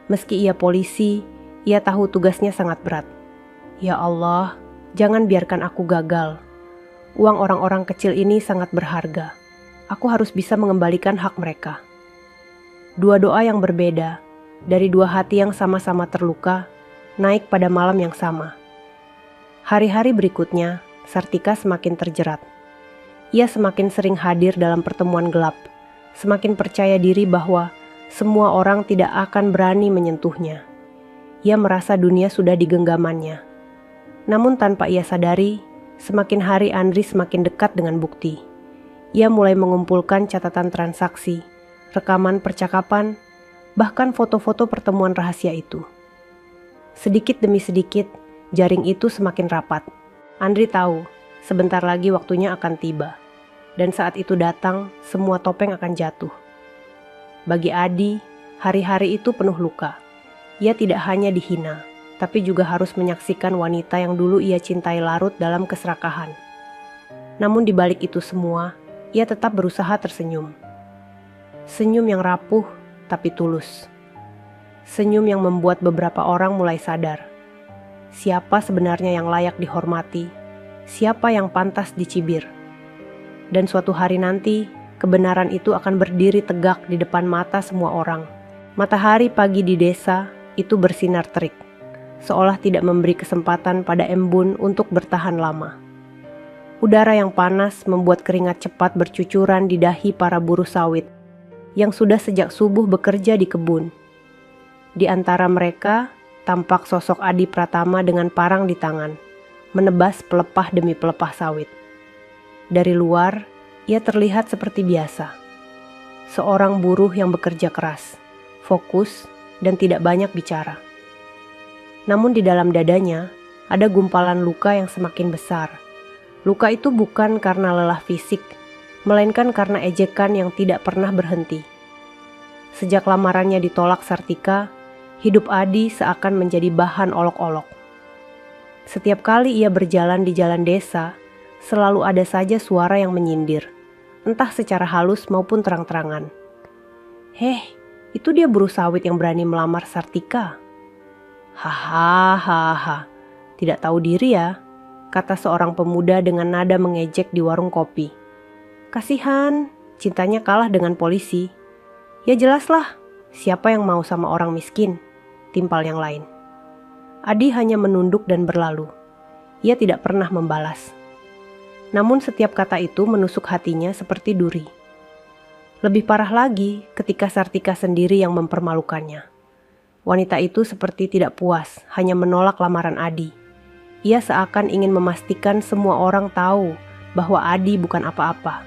S2: Meski ia polisi, ia tahu tugasnya sangat berat. Ya Allah, jangan biarkan aku gagal. Uang orang-orang kecil ini sangat berharga. Aku harus bisa mengembalikan hak mereka. Dua doa yang berbeda, dari dua hati yang sama-sama terluka, naik pada malam yang sama. Hari-hari berikutnya, Sartika semakin terjerat. Ia semakin sering hadir dalam pertemuan gelap, semakin percaya diri bahwa semua orang tidak akan berani menyentuhnya. Ia merasa dunia sudah digenggamannya. Namun tanpa ia sadari, semakin hari Andri semakin dekat dengan bukti. Ia mulai mengumpulkan catatan transaksi, rekaman percakapan, bahkan foto-foto pertemuan rahasia itu. Sedikit demi sedikit, jaring itu semakin rapat. Andri tahu, sebentar lagi waktunya akan tiba. Dan saat itu datang, semua topeng akan jatuh. Bagi Adi, hari-hari itu penuh luka. Ia tidak hanya dihina, tapi juga harus menyaksikan wanita yang dulu ia cintai larut dalam keserakahan. Namun di balik itu semua, ia tetap berusaha tersenyum. Senyum yang rapuh, tapi tulus. Senyum yang membuat beberapa orang mulai sadar. Siapa sebenarnya yang layak dihormati? Siapa yang pantas dicibir? Dan suatu hari nanti, kebenaran itu akan berdiri tegak di depan mata semua orang. Matahari pagi di desa itu bersinar terik, seolah tidak memberi kesempatan pada embun untuk bertahan lama. Udara yang panas membuat keringat cepat bercucuran di dahi para buruh sawit yang sudah sejak subuh bekerja di kebun. Di antara mereka, tampak sosok Adi Pratama dengan parang di tangan, menebas pelepah demi pelepah sawit. Dari luar, ia terlihat seperti biasa. Seorang buruh yang bekerja keras, fokus, dan tidak banyak bicara. Namun di dalam dadanya, ada gumpalan luka yang semakin besar. Luka itu bukan karena lelah fisik, melainkan karena ejekan yang tidak pernah berhenti. Sejak lamarannya ditolak Sartika, hidup Adi seakan menjadi bahan olok-olok. Setiap kali ia berjalan di jalan desa, selalu ada saja suara yang menyindir, entah secara halus maupun terang-terangan. "Heh, itu dia buruh sawit yang berani melamar Sartika." "Hahaha, tidak tahu diri ya," kata seorang pemuda dengan nada mengejek di warung kopi. "Kasihan, cintanya kalah dengan polisi." "Ya jelaslah, siapa yang mau sama orang miskin?" timpal yang lain. Adi hanya menunduk dan berlalu. Ia tidak pernah membalas. Namun setiap kata itu menusuk hatinya seperti duri. Lebih parah lagi ketika Sartika sendiri yang mempermalukannya. Wanita itu seperti tidak puas, hanya menolak lamaran Adi. Ia seakan ingin memastikan semua orang tahu bahwa Adi bukan apa-apa.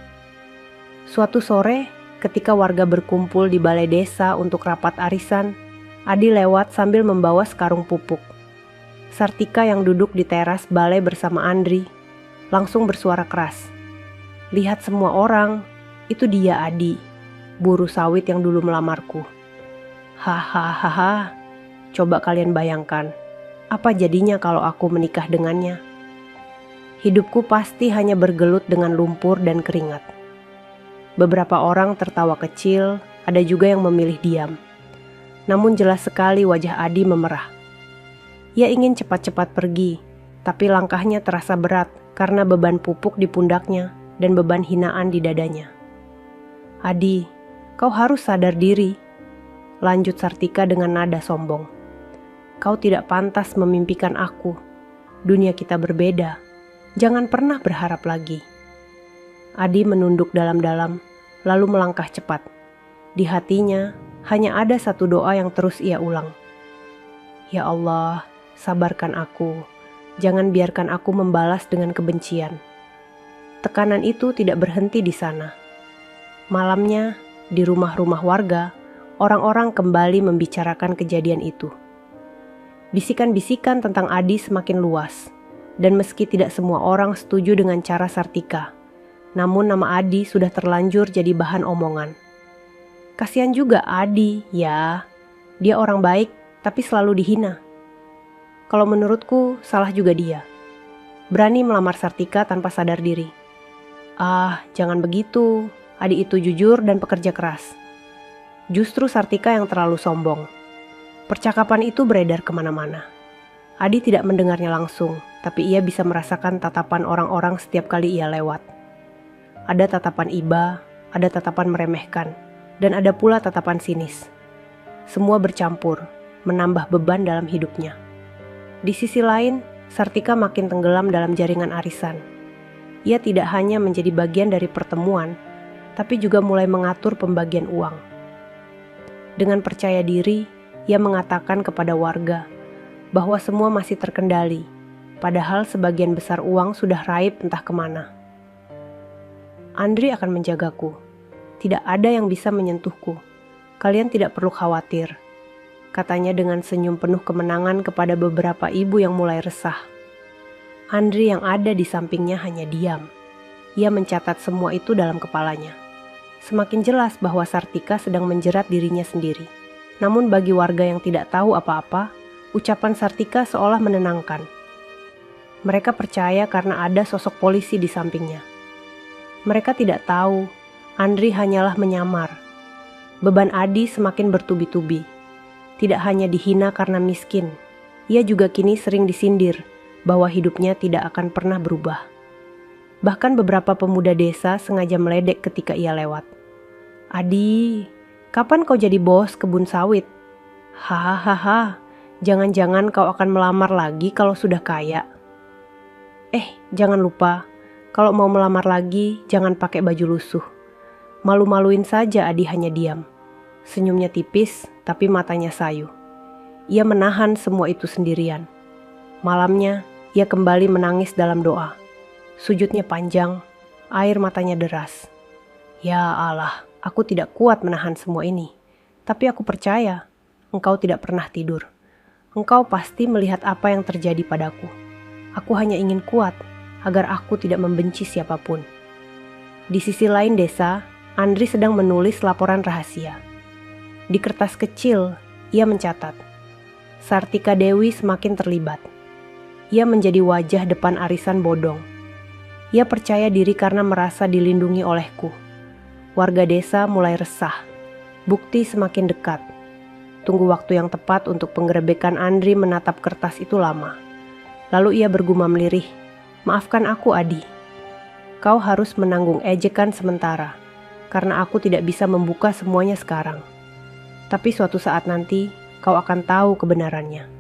S2: Suatu sore, ketika warga berkumpul di balai desa untuk rapat arisan, Adi lewat sambil membawa sekarung pupuk. Sartika yang duduk di teras balai bersama Andri langsung bersuara keras. "Lihat semua orang, itu dia Adi, buruh sawit yang dulu melamarku. Hahaha, coba kalian bayangkan, apa jadinya kalau aku menikah dengannya? Hidupku pasti hanya bergelut dengan lumpur dan keringat." Beberapa orang tertawa kecil, ada juga yang memilih diam. Namun jelas sekali wajah Adi memerah. Ia ingin cepat-cepat pergi, tapi langkahnya terasa berat karena beban pupuk di pundaknya dan beban hinaan di dadanya. "Adi, kau harus sadar diri," lanjut Sartika dengan nada sombong. "Kau tidak pantas memimpikan aku. Dunia kita berbeda. Jangan pernah berharap lagi." Adi menunduk dalam-dalam, lalu melangkah cepat. Di hatinya, hanya ada satu doa yang terus ia ulang. "Ya Allah, sabarkan aku. Jangan biarkan aku membalas dengan kebencian." Tekanan itu tidak berhenti di sana. Malamnya, di rumah-rumah warga, orang-orang kembali membicarakan kejadian itu. Bisikan-bisikan tentang Adi semakin luas, dan meski tidak semua orang setuju dengan cara Sartika, namun nama Adi sudah terlanjur jadi bahan omongan. Kasihan juga Adi, ya. Dia orang baik, tapi selalu dihina. Kalau menurutku, salah juga dia. Berani melamar Sartika tanpa sadar diri. Ah, jangan begitu. Adi itu jujur dan pekerja keras. Justru Sartika yang terlalu sombong. Percakapan itu beredar kemana-mana. Adi tidak mendengarnya langsung, tapi ia bisa merasakan tatapan orang-orang setiap kali ia lewat. Ada tatapan iba, ada tatapan meremehkan, dan ada pula tatapan sinis. Semua bercampur, menambah beban dalam hidupnya. Di sisi lain, Sartika makin tenggelam dalam jaringan arisan. Ia tidak hanya menjadi bagian dari pertemuan, tapi juga mulai mengatur pembagian uang. Dengan percaya diri, ia mengatakan kepada warga bahwa semua masih terkendali, padahal sebagian besar uang sudah raib entah kemana. "Andri akan menjagaku. Tidak ada yang bisa menyentuhku. Kalian tidak perlu khawatir." katanya dengan senyum penuh kemenangan kepada beberapa ibu yang mulai resah. Andri yang ada di sampingnya hanya diam. Ia mencatat semua itu dalam kepalanya. Semakin jelas bahwa Sartika sedang menjerat dirinya sendiri. Namun bagi warga yang tidak tahu apa-apa, ucapan Sartika seolah menenangkan. Mereka percaya karena ada sosok polisi di sampingnya. Mereka tidak tahu, Andri hanyalah menyamar. Beban Adi semakin bertubi-tubi. Tidak hanya dihina karena miskin, ia juga kini sering disindir bahwa hidupnya tidak akan pernah berubah. Bahkan beberapa pemuda desa sengaja meledek ketika ia lewat. "Adi, kapan kau jadi bos kebun sawit? Hahaha, jangan-jangan kau akan melamar lagi kalau sudah kaya. Jangan lupa, kalau mau melamar lagi jangan pakai baju lusuh." Malu-maluin saja Adi hanya diam. Senyumnya tipis, tapi matanya sayu. Ia menahan semua itu sendirian. Malamnya, ia kembali menangis dalam doa. Sujudnya panjang, air matanya deras. "Ya Allah, aku tidak kuat menahan semua ini. Tapi aku percaya, Engkau tidak pernah tidur. Engkau pasti melihat apa yang terjadi padaku. Aku hanya ingin kuat, agar aku tidak membenci siapapun." Di sisi lain desa, Andri sedang menulis laporan rahasia. Di kertas kecil, ia mencatat, Sartika Dewi semakin terlibat. Ia menjadi wajah depan arisan bodong. Ia percaya diri karena merasa dilindungi olehku. Warga desa mulai resah. Bukti semakin dekat. Tunggu waktu yang tepat untuk penggerebekan Andri menatap kertas itu lama. Lalu ia bergumam lirih, "Maafkan aku, Adi. Kau harus menanggung ejekan sementara, karena aku tidak bisa membuka semuanya sekarang. Tapi suatu saat nanti, kau akan tahu kebenarannya."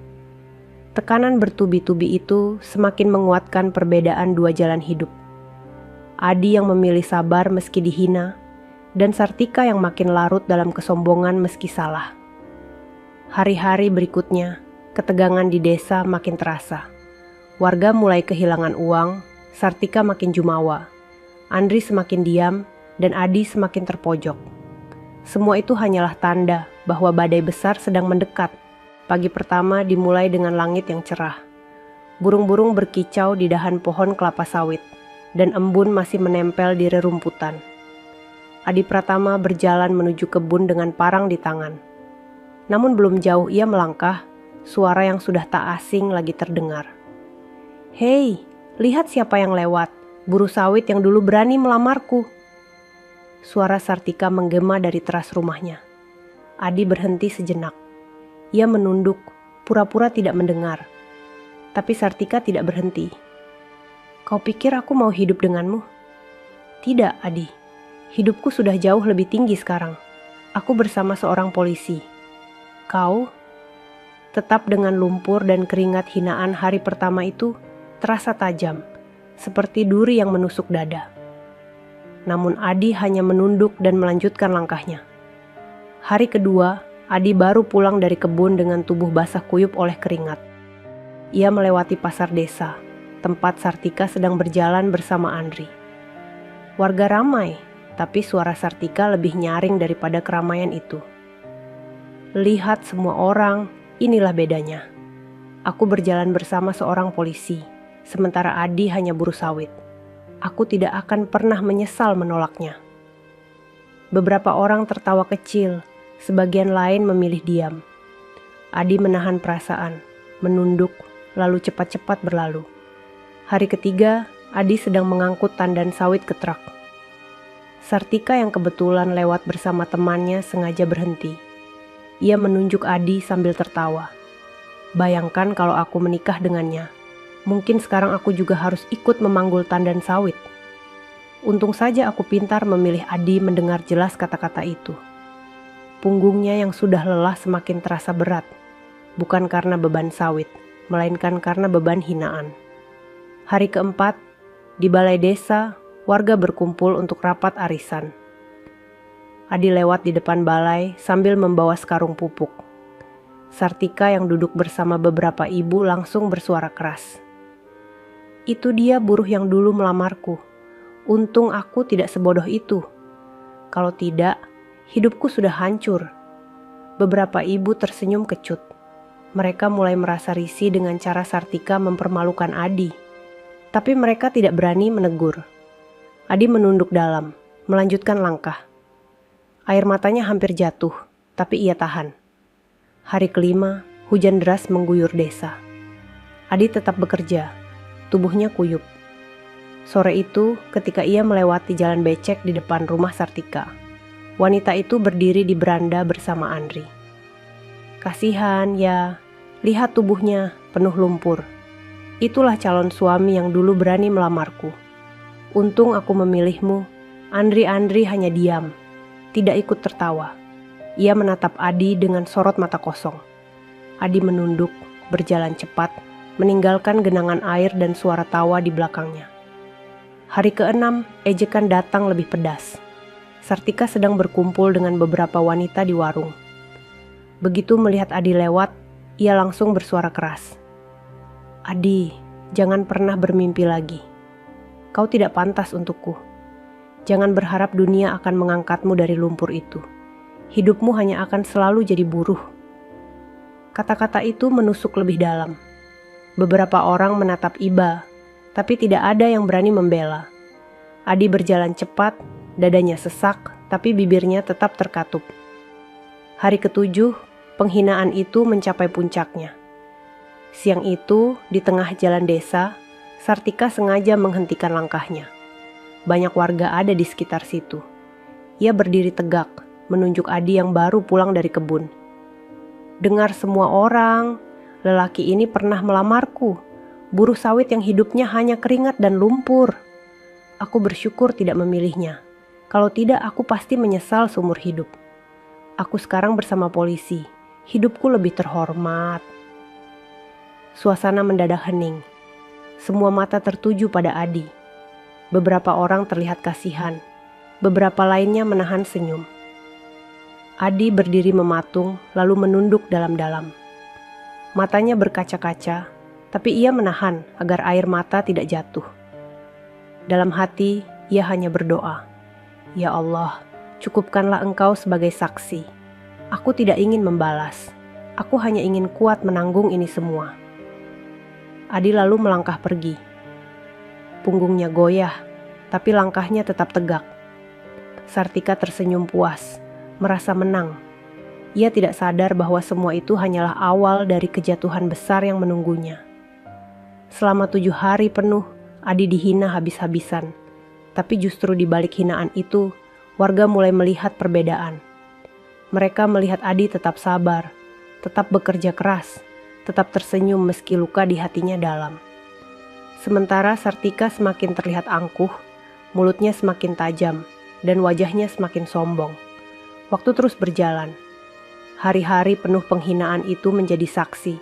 S2: Tekanan bertubi-tubi itu semakin menguatkan perbedaan dua jalan hidup. Adi yang memilih sabar meski dihina, dan Sartika yang makin larut dalam kesombongan meski salah. Hari-hari berikutnya, ketegangan di desa makin terasa. Warga mulai kehilangan uang, Sartika makin jumawa. Andri semakin diam, dan Adi semakin terpojok. Semua itu hanyalah tanda bahwa badai besar sedang mendekat. Pagi pertama dimulai dengan langit yang cerah. Burung-burung berkicau di dahan pohon kelapa sawit, dan embun masih menempel di rerumputan. Adi Pratama berjalan menuju kebun dengan parang di tangan. Namun belum jauh ia melangkah, suara yang sudah tak asing lagi terdengar. "Hei, lihat siapa yang lewat, buruh sawit yang dulu berani melamarku." Suara Sartika menggema dari teras rumahnya. Adi berhenti sejenak. Ia menunduk, pura-pura tidak mendengar. Tapi Sartika tidak berhenti. "Kau pikir aku mau hidup denganmu?" "Tidak, Adi. Hidupku sudah jauh lebih tinggi sekarang. Aku bersama seorang polisi. Kau?" Tetap dengan lumpur dan keringat hinaan hari pertama itu terasa tajam, seperti duri yang menusuk dada. Namun Adi hanya menunduk dan melanjutkan langkahnya. Hari kedua, Adi baru pulang dari kebun dengan tubuh basah kuyup oleh keringat. Ia melewati pasar desa, tempat Sartika sedang berjalan bersama Andri. Warga ramai, tapi suara Sartika lebih nyaring daripada keramaian itu. "Lihat semua orang, inilah bedanya. Aku berjalan bersama seorang polisi, sementara Adi hanya buruh sawit. Aku tidak akan pernah menyesal menolaknya." Beberapa orang tertawa kecil, sebagian lain memilih diam. Adi menahan perasaan, menunduk, lalu cepat-cepat berlalu. Hari ketiga, Adi sedang mengangkut tandan sawit ke truk. Sartika yang kebetulan lewat bersama temannya sengaja berhenti. Ia menunjuk Adi sambil tertawa. "Bayangkan kalau aku menikah dengannya. Mungkin sekarang aku juga harus ikut memanggul tandan sawit." Untung saja aku pintar memilih Adi mendengar jelas kata-kata itu. Punggungnya yang sudah lelah semakin terasa berat, bukan karena beban sawit, melainkan karena beban hinaan. Hari keempat, di balai desa, warga berkumpul untuk rapat arisan. Adi lewat di depan balai sambil membawa sekarung pupuk. Sartika yang duduk bersama beberapa ibu langsung bersuara keras. "Itu dia buruh yang dulu melamarku. Untung aku tidak sebodoh itu. Kalau tidak, hidupku sudah hancur. Beberapa ibu tersenyum kecut. Mereka mulai merasa risih dengan cara Sartika mempermalukan Adi. Tapi mereka tidak berani menegur. Adi menunduk dalam, melanjutkan langkah. Air matanya hampir jatuh, tapi ia tahan. Hari kelima, hujan deras mengguyur desa. Adi tetap bekerja, tubuhnya kuyup. Sore itu, ketika ia melewati jalan becek di depan rumah Sartika, wanita itu berdiri di beranda bersama Andri. Kasihan ya, lihat tubuhnya penuh lumpur. Itulah calon suami yang dulu berani melamarku. Untung aku memilihmu. Andri hanya diam, tidak ikut tertawa. Ia menatap Adi dengan sorot mata kosong. Adi menunduk, berjalan cepat, meninggalkan genangan air dan suara tawa di belakangnya. Hari ke-6, ejekan datang lebih pedas. Sartika sedang berkumpul dengan beberapa wanita di warung. Begitu melihat Adi lewat, ia langsung bersuara keras. Adi, jangan pernah bermimpi lagi. Kau tidak pantas untukku. Jangan berharap dunia akan mengangkatmu dari lumpur itu. Hidupmu hanya akan selalu jadi buruh. Kata-kata itu menusuk lebih dalam. Beberapa orang menatap iba, tapi tidak ada yang berani membela. Adi berjalan cepat, dadanya sesak, tapi bibirnya tetap terkatup. Hari ke-7, penghinaan itu mencapai puncaknya. Siang itu, di tengah jalan desa, Sartika sengaja menghentikan langkahnya. Banyak warga ada di sekitar situ. Ia berdiri tegak, menunjuk Adi yang baru pulang dari kebun. Dengar semua orang, lelaki ini pernah melamarku. Buruh sawit yang hidupnya hanya keringat dan lumpur. Aku bersyukur tidak memilihnya. Kalau tidak, aku pasti menyesal seumur hidup. Aku sekarang bersama polisi. Hidupku lebih terhormat. Suasana mendadak hening. Semua mata tertuju pada Adi. Beberapa orang terlihat kasihan. Beberapa lainnya menahan senyum. Adi berdiri mematung, lalu menunduk dalam-dalam. Matanya berkaca-kaca, tapi ia menahan agar air mata tidak jatuh. Dalam hati, ia hanya berdoa, "Ya Allah, cukupkanlah Engkau sebagai saksi. Aku tidak ingin membalas. Aku hanya ingin kuat menanggung ini semua." Adi lalu melangkah pergi. Punggungnya goyah, tapi langkahnya tetap tegak. Sartika tersenyum puas, merasa menang. Ia tidak sadar bahwa semua itu hanyalah awal dari kejatuhan besar yang menunggunya. Selama 7 hari penuh, Adi dihina habis-habisan. Tapi justru di balik hinaan itu, warga mulai melihat perbedaan. Mereka melihat Adi tetap sabar, tetap bekerja keras, tetap tersenyum meski luka di hatinya dalam. Sementara Sartika semakin terlihat angkuh, mulutnya semakin tajam, dan wajahnya semakin sombong. Waktu terus berjalan. Hari-hari penuh penghinaan itu menjadi saksi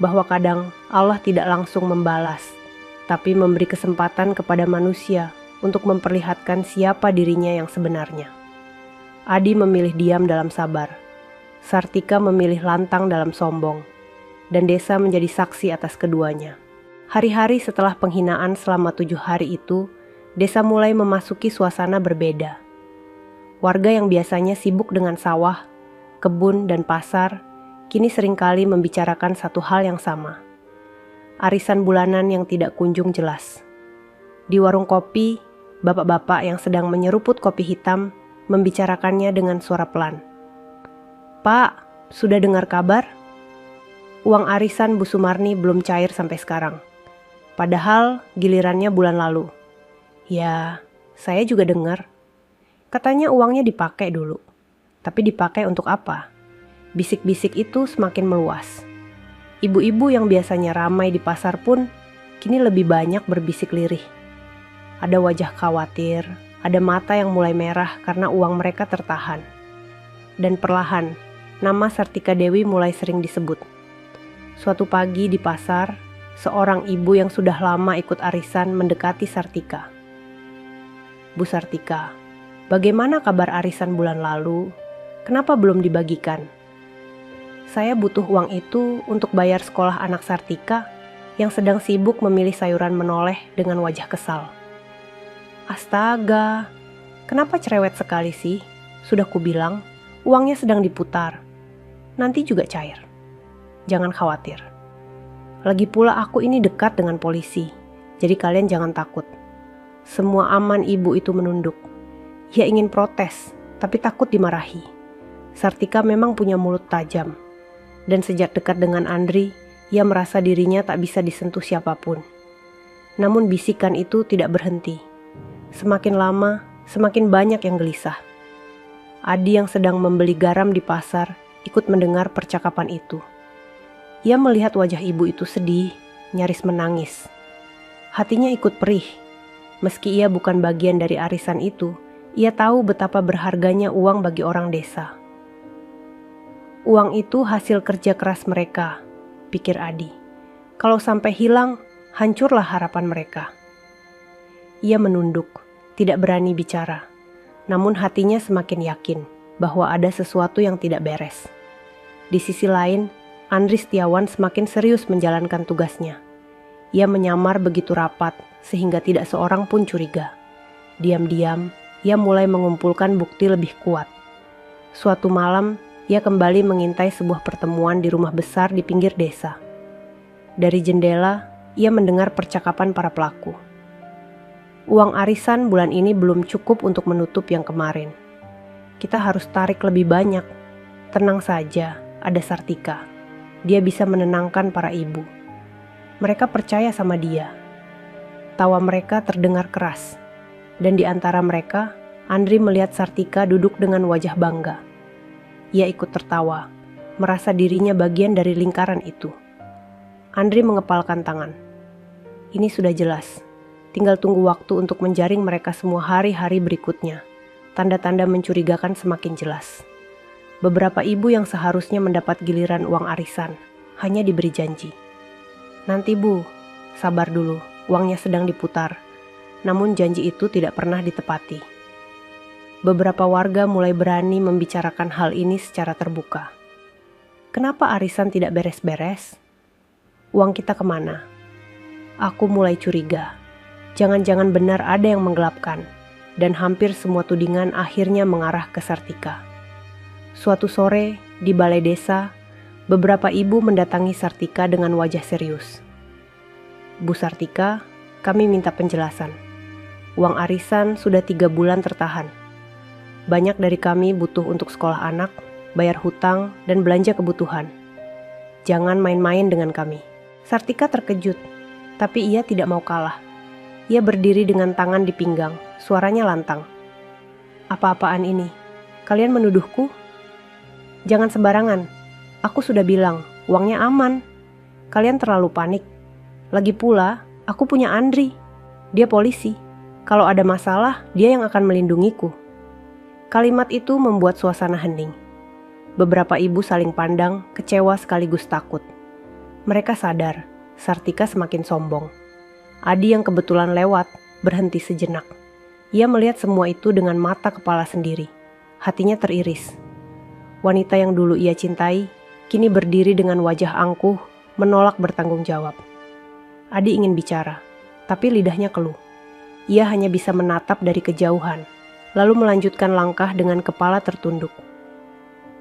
S2: bahwa kadang Allah tidak langsung membalas, tapi memberi kesempatan kepada manusia untuk memperlihatkan siapa dirinya yang sebenarnya. Adi memilih diam dalam sabar. Sartika memilih lantang dalam sombong. Dan desa menjadi saksi atas keduanya. Hari-hari setelah penghinaan selama 7 hari itu, desa mulai memasuki suasana berbeda. Warga yang biasanya sibuk dengan sawah, kebun, dan pasar, kini seringkali membicarakan satu hal yang sama. Arisan bulanan yang tidak kunjung jelas. Di warung kopi, bapak-bapak yang sedang menyeruput kopi hitam membicarakannya dengan suara pelan. "Pak, sudah dengar kabar? Uang arisan Bu Sumarni belum cair sampai sekarang. Padahal gilirannya bulan lalu." "Ya, saya juga dengar. Katanya uangnya dipakai dulu. Tapi dipakai untuk apa?" Bisik-bisik itu semakin meluas. Ibu-ibu yang biasanya ramai di pasar pun kini lebih banyak berbisik lirih. Ada wajah khawatir, ada mata yang mulai merah karena uang mereka tertahan. Dan perlahan, nama Sartika Dewi mulai sering disebut. Suatu pagi di pasar, seorang ibu yang sudah lama ikut arisan mendekati Sartika. "Bu Sartika, bagaimana kabar arisan bulan lalu? Kenapa belum dibagikan? Saya butuh uang itu untuk bayar sekolah anak Sartika yang sedang sibuk memilih sayuran menoleh dengan wajah kesal." "Astaga, kenapa cerewet sekali sih? Sudah kubilang, uangnya sedang diputar." nanti juga cair. Jangan khawatir. Lagi pula aku ini dekat dengan polisi, jadi kalian jangan takut. Semua aman. Ibu itu menunduk. Ia ingin protes, tapi takut dimarahi. Sartika memang punya mulut tajam. Dan sejak dekat dengan Andri, ia merasa dirinya tak bisa disentuh siapapun. Namun bisikan itu tidak berhenti. Semakin lama, semakin banyak yang gelisah. Adi yang sedang membeli garam di pasar ikut mendengar percakapan itu. Ia melihat wajah ibu itu sedih, nyaris menangis. Hatinya ikut perih. Meski ia bukan bagian dari arisan itu, ia tahu betapa berharganya uang bagi orang desa. Uang itu hasil kerja keras mereka, pikir Adi. Kalau sampai hilang, hancurlah harapan mereka. Ia menunduk, tidak berani bicara. Namun hatinya semakin yakin bahwa ada sesuatu yang tidak beres. Di sisi lain, Andri Setiawan semakin serius menjalankan tugasnya. Ia menyamar begitu rapat sehingga tidak seorang pun curiga. Diam-diam, ia mulai mengumpulkan bukti lebih kuat. Suatu malam, ia kembali mengintai sebuah pertemuan di rumah besar di pinggir desa. Dari jendela, ia mendengar percakapan para pelaku. Uang arisan bulan ini belum cukup untuk menutup yang kemarin. Kita harus tarik lebih banyak. Tenang saja, ada Sartika. Dia bisa menenangkan para ibu. Mereka percaya sama dia. Tawa mereka terdengar keras. Dan di antara mereka, Andri melihat Sartika duduk dengan wajah bangga. Ia ikut tertawa, merasa dirinya bagian dari lingkaran itu. Andri mengepalkan tangan. Ini sudah jelas. Tinggal tunggu waktu untuk menjaring mereka semua hari-hari berikutnya. Tanda-tanda mencurigakan semakin jelas. Beberapa ibu yang seharusnya mendapat giliran uang arisan hanya diberi janji. Nanti Bu, sabar dulu, uangnya sedang diputar. Namun janji itu tidak pernah ditepati. Beberapa warga mulai berani membicarakan hal ini secara terbuka. Kenapa arisan tidak beres-beres? Uang kita kemana? Aku mulai curiga. Jangan-jangan benar ada yang menggelapkan. Dan hampir semua tudingan akhirnya mengarah ke Sartika. Suatu sore, di balai desa, beberapa ibu mendatangi Sartika dengan wajah serius. Bu Sartika, kami minta penjelasan. Uang arisan sudah 3 bulan tertahan. Banyak dari kami butuh untuk sekolah anak, bayar hutang, dan belanja kebutuhan. Jangan main-main dengan kami. Sartika terkejut, tapi ia tidak mau kalah. Ia berdiri dengan tangan di pinggang, suaranya lantang. Apa-apaan ini? Kalian menuduhku? Jangan sembarangan. Aku sudah bilang, uangnya aman. Kalian terlalu panik. Lagi pula, aku punya Andri. Dia polisi. Kalau ada masalah, dia yang akan melindungiku. Kalimat itu membuat suasana hening. Beberapa ibu saling pandang, kecewa sekaligus takut. Mereka sadar, Sartika semakin sombong. Adi yang kebetulan lewat, berhenti sejenak. Ia melihat semua itu dengan mata kepala sendiri. Hatinya teriris. Wanita yang dulu ia cintai, kini berdiri dengan wajah angkuh, menolak bertanggung jawab. Adi ingin bicara, tapi lidahnya keluh. Ia hanya bisa menatap dari kejauhan, lalu melanjutkan langkah dengan kepala tertunduk.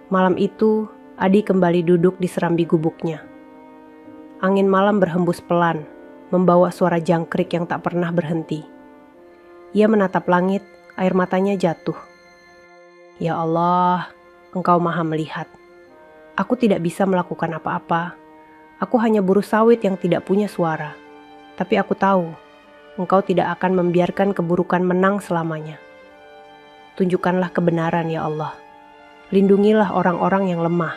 S2: Malam itu, Adi kembali duduk di serambi gubuknya. Angin malam berhembus pelan, membawa suara jangkrik yang tak pernah berhenti. Ia menatap langit, air matanya jatuh. Ya Allah, Engkau Maha Melihat. Aku tidak bisa melakukan apa-apa. Aku hanya buruh sawit yang tidak punya suara. Tapi aku tahu, Engkau tidak akan membiarkan keburukan menang selamanya. Tunjukkanlah kebenaran ya Allah. Lindungilah orang-orang yang lemah.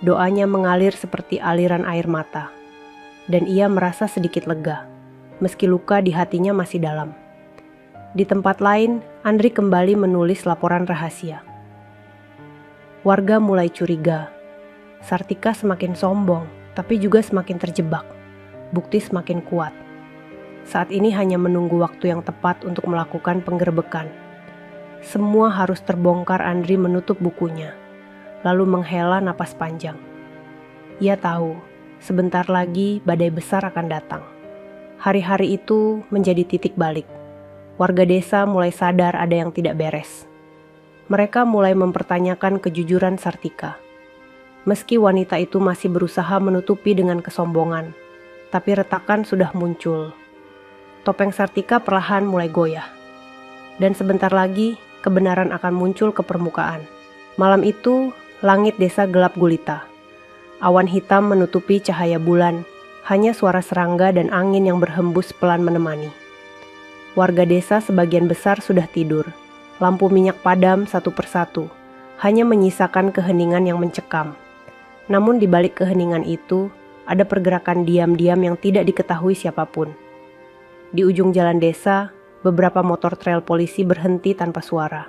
S2: Doanya mengalir seperti aliran air mata. Dan ia merasa sedikit lega, meski luka di hatinya masih dalam. Di tempat lain, Andri kembali menulis laporan rahasia. Warga mulai curiga. Sartika semakin sombong, tapi juga semakin terjebak. Bukti semakin kuat. Saat ini hanya menunggu waktu yang tepat untuk melakukan penggerbekan. Semua harus terbongkar. Andri menutup bukunya, lalu menghela napas panjang. Ia tahu, sebentar lagi badai besar akan datang. Hari-hari itu menjadi titik balik. Warga desa mulai sadar ada yang tidak beres. Mereka mulai mempertanyakan kejujuran Sartika. Meski wanita itu masih berusaha menutupi dengan kesombongan, tapi retakan sudah muncul. Topeng Sartika perlahan mulai goyah. Dan sebentar lagi, kebenaran akan muncul ke permukaan. Malam itu, langit desa gelap gulita. Awan hitam menutupi cahaya bulan, hanya suara serangga dan angin yang berhembus pelan menemani. Warga desa sebagian besar sudah tidur. Lampu minyak padam satu persatu, hanya menyisakan keheningan yang mencekam. Namun di balik keheningan itu, ada pergerakan diam-diam yang tidak diketahui siapapun. Di ujung jalan desa, beberapa motor trail polisi berhenti tanpa suara.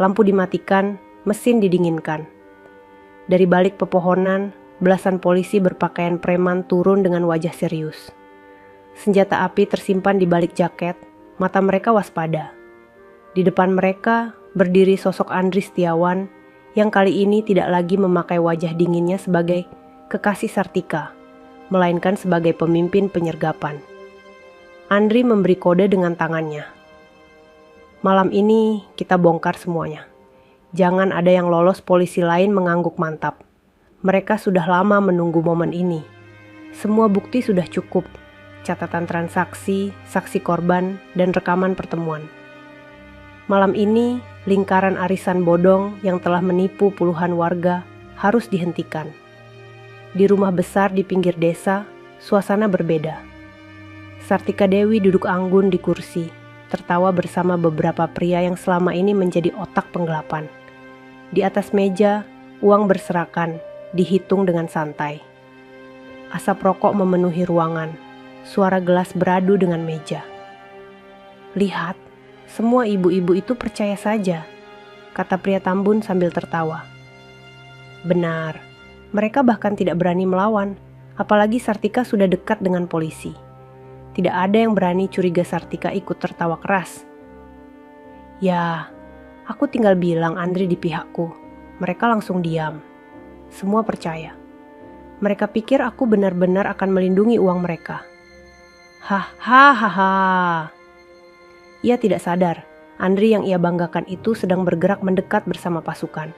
S2: Lampu dimatikan, mesin didinginkan. Dari balik pepohonan, belasan polisi berpakaian preman turun dengan wajah serius. Senjata api tersimpan di balik jaket, mata mereka waspada. Di depan mereka berdiri sosok Andri Setiawan yang kali ini tidak lagi memakai wajah dinginnya sebagai kekasih Sartika, melainkan sebagai pemimpin penyergapan. Andri memberi kode dengan tangannya. Malam ini kita bongkar semuanya. Jangan ada yang lolos polisi lain mengangguk mantap. Mereka sudah lama menunggu momen ini. Semua bukti sudah cukup. Catatan transaksi, saksi korban, dan rekaman pertemuan. Malam ini, lingkaran arisan bodong yang telah menipu puluhan warga harus dihentikan. Di rumah besar di pinggir desa, suasana berbeda. Sartika Dewi duduk anggun di kursi, tertawa bersama beberapa pria yang selama ini menjadi otak penggelapan. Di atas meja, uang berserakan, dihitung dengan santai. Asap rokok memenuhi ruangan, suara gelas beradu dengan meja. Lihat, semua ibu-ibu itu percaya saja, kata pria Tambun sambil tertawa. Benar, mereka bahkan tidak berani melawan, apalagi Sartika sudah dekat dengan polisi. Tidak ada yang berani curiga Sartika ikut tertawa keras. Ya, aku tinggal bilang Andri di pihakku. Mereka langsung diam. Semua percaya. Mereka pikir aku benar-benar akan melindungi uang mereka. Hahaha. Ia tidak sadar, Andri yang ia banggakan itu sedang bergerak mendekat bersama pasukan.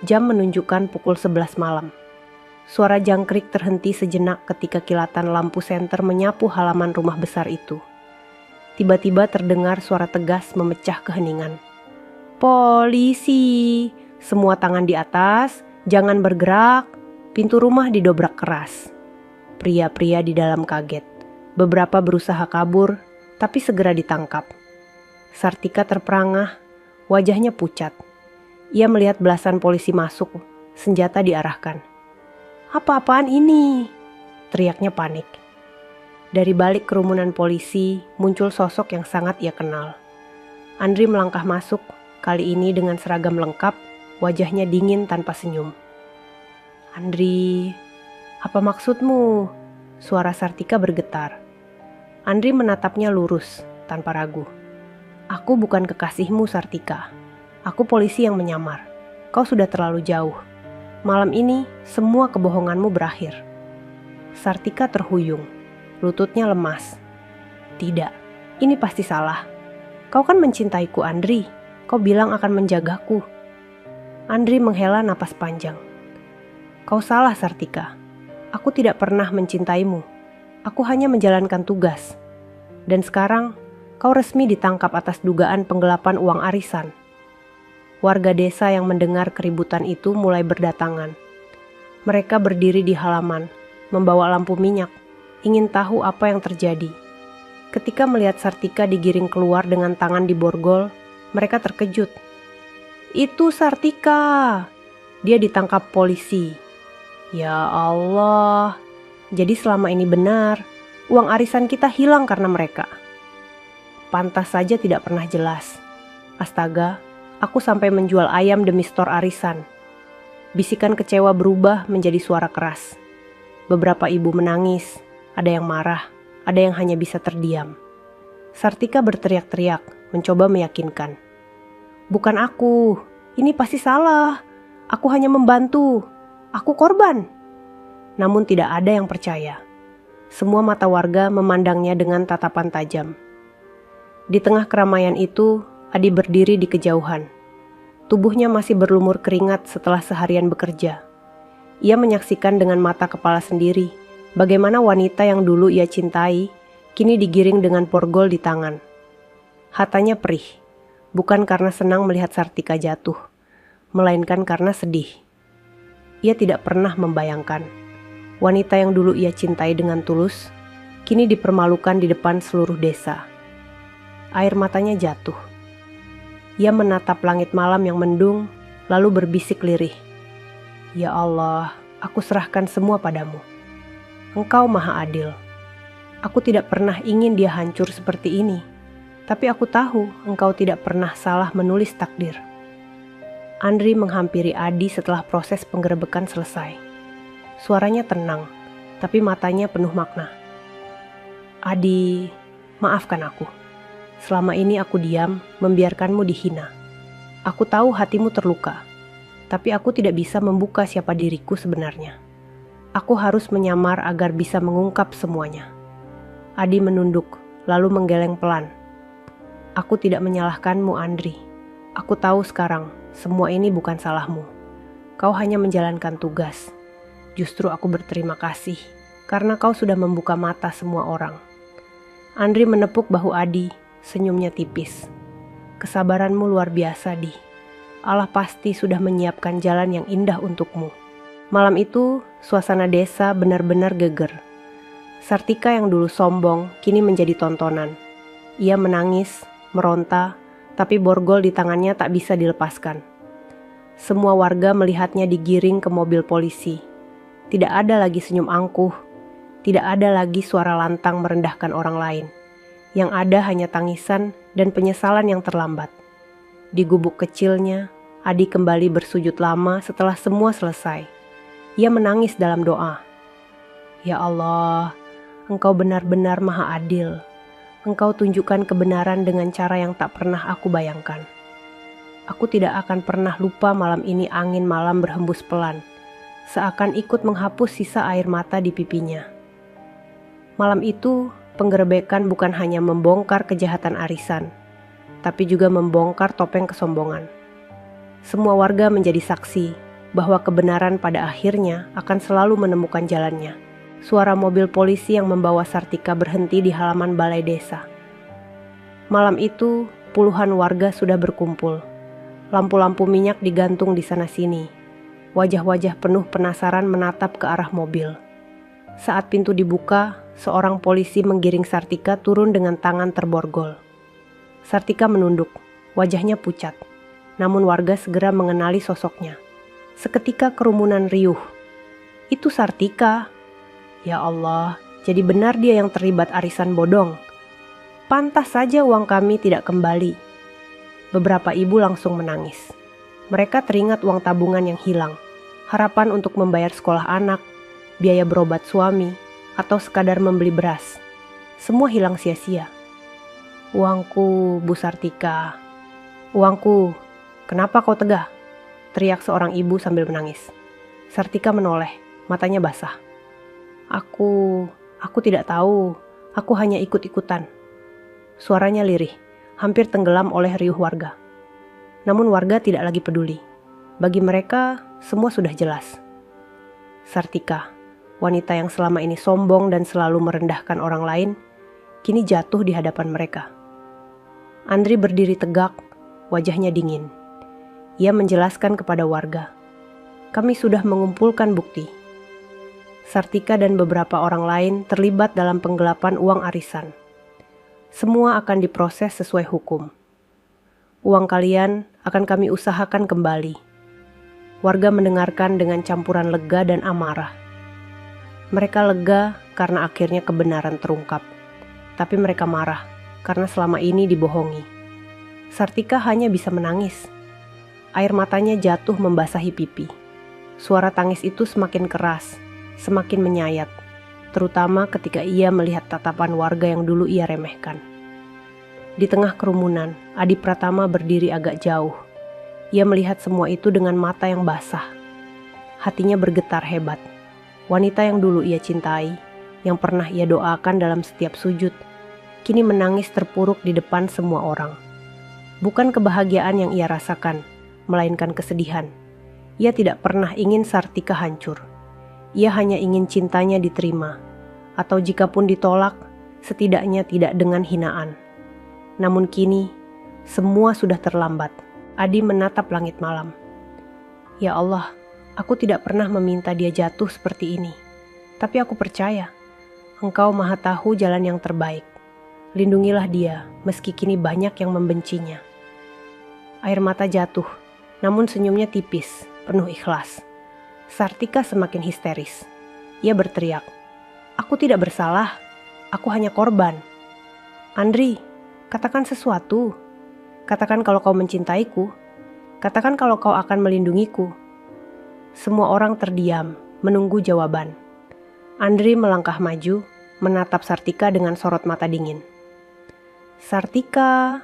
S2: Jam menunjukkan pukul 11 malam. Suara jangkrik terhenti sejenak ketika kilatan lampu senter menyapu halaman rumah besar itu. Tiba-tiba terdengar suara tegas memecah keheningan. Polisi! Semua tangan di atas, jangan bergerak. Pintu rumah didobrak keras. Pria-pria di dalam kaget. Beberapa berusaha kabur, tapi segera ditangkap. Sartika terperangah, wajahnya pucat. Ia melihat belasan polisi masuk, senjata diarahkan. Apa-apaan ini? Teriaknya panik. Dari balik kerumunan polisi, muncul sosok yang sangat ia kenal. Andri melangkah masuk, kali ini dengan seragam lengkap, wajahnya dingin tanpa senyum. Andri, apa maksudmu? Suara Sartika bergetar. Andri menatapnya lurus, tanpa ragu. Aku bukan kekasihmu, Sartika. Aku polisi yang menyamar. Kau sudah terlalu jauh. Malam ini, semua kebohonganmu berakhir. Sartika terhuyung. Lututnya lemas. Tidak, ini pasti salah. Kau kan mencintaiku, Andri. Kau bilang akan menjagaku. Andri menghela napas panjang. Kau salah, Sartika. Aku tidak pernah mencintaimu. Aku hanya menjalankan tugas. Dan sekarang, kau resmi ditangkap atas dugaan penggelapan uang arisan. Warga desa yang mendengar keributan itu mulai berdatangan. Mereka berdiri di halaman, membawa lampu minyak, ingin tahu apa yang terjadi. Ketika melihat Sartika digiring keluar dengan tangan diborgol, mereka terkejut. Itu Sartika! Dia ditangkap polisi. Ya Allah! Jadi selama ini benar, uang arisan kita hilang karena mereka. Pantas saja tidak pernah jelas. Astaga, aku sampai menjual ayam demi stor arisan. Bisikan kecewa berubah menjadi suara keras. Beberapa ibu menangis, ada yang marah, ada yang hanya bisa terdiam. Sartika berteriak-teriak, mencoba meyakinkan. Bukan aku, ini pasti salah. Aku hanya membantu, aku korban. Namun tidak ada yang percaya. Semua mata warga memandangnya dengan tatapan tajam. Di tengah keramaian itu, Adi berdiri di kejauhan. Tubuhnya masih berlumur keringat setelah seharian bekerja. Ia menyaksikan dengan mata kepala sendiri bagaimana wanita yang dulu ia cintai kini digiring dengan borgol di tangan. Hatanya perih, bukan karena senang melihat Sartika jatuh, melainkan karena sedih. Ia tidak pernah membayangkan wanita yang dulu ia cintai dengan tulus kini dipermalukan di depan seluruh desa. Air matanya jatuh. Ia menatap langit malam yang mendung, lalu berbisik lirih, "Ya Allah, aku serahkan semua padamu. Engkau maha adil. Aku tidak pernah ingin dia hancur seperti ini, tapi aku tahu engkau tidak pernah salah menulis takdir." Andri menghampiri Adi setelah proses penggerebekan selesai. Suaranya tenang, tapi matanya penuh makna. "Adi, maafkan aku. Selama ini aku diam, membiarkanmu dihina. Aku tahu hatimu terluka, tapi aku tidak bisa membuka siapa diriku sebenarnya. Aku harus menyamar agar bisa mengungkap semuanya." Adi menunduk, lalu menggeleng pelan. "Aku tidak menyalahkanmu, Andri. Aku tahu sekarang, semua ini bukan salahmu. Kau hanya menjalankan tugas. Justru aku berterima kasih, karena kau sudah membuka mata semua orang." Andri menepuk bahu Adi, senyumnya tipis. "Kesabaranmu luar biasa, Di. Allah pasti sudah menyiapkan jalan yang indah untukmu." Malam itu, suasana desa benar-benar geger. Sartika yang dulu sombong, kini menjadi tontonan. Ia menangis, meronta, tapi borgol di tangannya tak bisa dilepaskan. Semua warga melihatnya digiring ke mobil polisi. Tidak ada lagi senyum angkuh, tidak ada lagi suara lantang merendahkan orang lain. Yang ada hanya tangisan dan penyesalan yang terlambat. Di gubuk kecilnya, Adi kembali bersujud lama setelah semua selesai. Ia menangis dalam doa. "Ya Allah, Engkau benar-benar maha adil. Engkau tunjukkan kebenaran dengan cara yang tak pernah aku bayangkan. Aku tidak akan pernah lupa malam ini angin malam berhembus pelan, seakan ikut menghapus sisa air mata di pipinya." Malam itu, penggerebekan bukan hanya membongkar kejahatan arisan, tapi juga membongkar topeng kesombongan. Semua warga menjadi saksi bahwa kebenaran pada akhirnya akan selalu menemukan jalannya. Suara mobil polisi yang membawa Sartika berhenti di halaman balai desa. Malam itu, puluhan warga sudah berkumpul. Lampu-lampu minyak digantung di sana-sini. Wajah-wajah penuh penasaran menatap ke arah mobil. Saat pintu dibuka, seorang polisi menggiring Sartika turun dengan tangan terborgol. Sartika menunduk, wajahnya pucat. Namun warga segera mengenali sosoknya. Seketika kerumunan riuh. "Itu Sartika. Ya Allah, jadi benar dia yang terlibat arisan bodong. Pantas saja uang kami tidak kembali." Beberapa ibu langsung menangis. Mereka teringat uang tabungan yang hilang, harapan untuk membayar sekolah anak, biaya berobat suami, atau sekadar membeli beras. Semua hilang sia-sia. "Uangku, Bu Sartika. Uangku. Kenapa kau tegah?" teriak seorang ibu sambil menangis. Sartika menoleh, matanya basah. Aku tidak tahu. Aku hanya ikut-ikutan." Suaranya lirih, hampir tenggelam oleh riuh warga. Namun warga tidak lagi peduli. Bagi mereka, semua sudah jelas. Sartika, wanita yang selama ini sombong dan selalu merendahkan orang lain, kini jatuh di hadapan mereka. Andri berdiri tegak, wajahnya dingin. Ia menjelaskan kepada warga, "Kami sudah mengumpulkan bukti. Sartika dan beberapa orang lain terlibat dalam penggelapan uang arisan. Semua akan diproses sesuai hukum. Uang kalian akan kami usahakan kembali." Warga mendengarkan dengan campuran lega dan amarah. Mereka lega karena akhirnya kebenaran terungkap, tapi mereka marah karena selama ini dibohongi. Sartika hanya bisa menangis. Air matanya jatuh membasahi pipi. Suara tangis itu semakin keras, semakin menyayat, terutama ketika ia melihat tatapan warga yang dulu ia remehkan. Di tengah kerumunan, Adi Pratama berdiri agak jauh. Ia melihat semua itu dengan mata yang basah. Hatinya bergetar hebat. Wanita yang dulu ia cintai, yang pernah ia doakan dalam setiap sujud, kini menangis terpuruk di depan semua orang. Bukan kebahagiaan yang ia rasakan, melainkan kesedihan. Ia tidak pernah ingin Sartika hancur. Ia hanya ingin cintanya diterima, atau jikapun ditolak, setidaknya tidak dengan hinaan. Namun kini, semua sudah terlambat. Adi menatap langit malam. Ya Allah, aku tidak pernah meminta dia jatuh seperti ini. Tapi aku percaya, Engkau Maha Tahu jalan yang terbaik. Lindungilah dia, meski kini banyak yang membencinya. Air mata jatuh, namun senyumnya tipis, penuh ikhlas. Sartika semakin histeris. Ia berteriak, "Aku tidak bersalah, aku hanya korban." "Andri, katakan sesuatu. Katakan kalau kau mencintaiku. Katakan kalau kau akan melindungiku." Semua orang terdiam, menunggu jawaban. Andri melangkah maju, menatap Sartika dengan sorot mata dingin. "Sartika,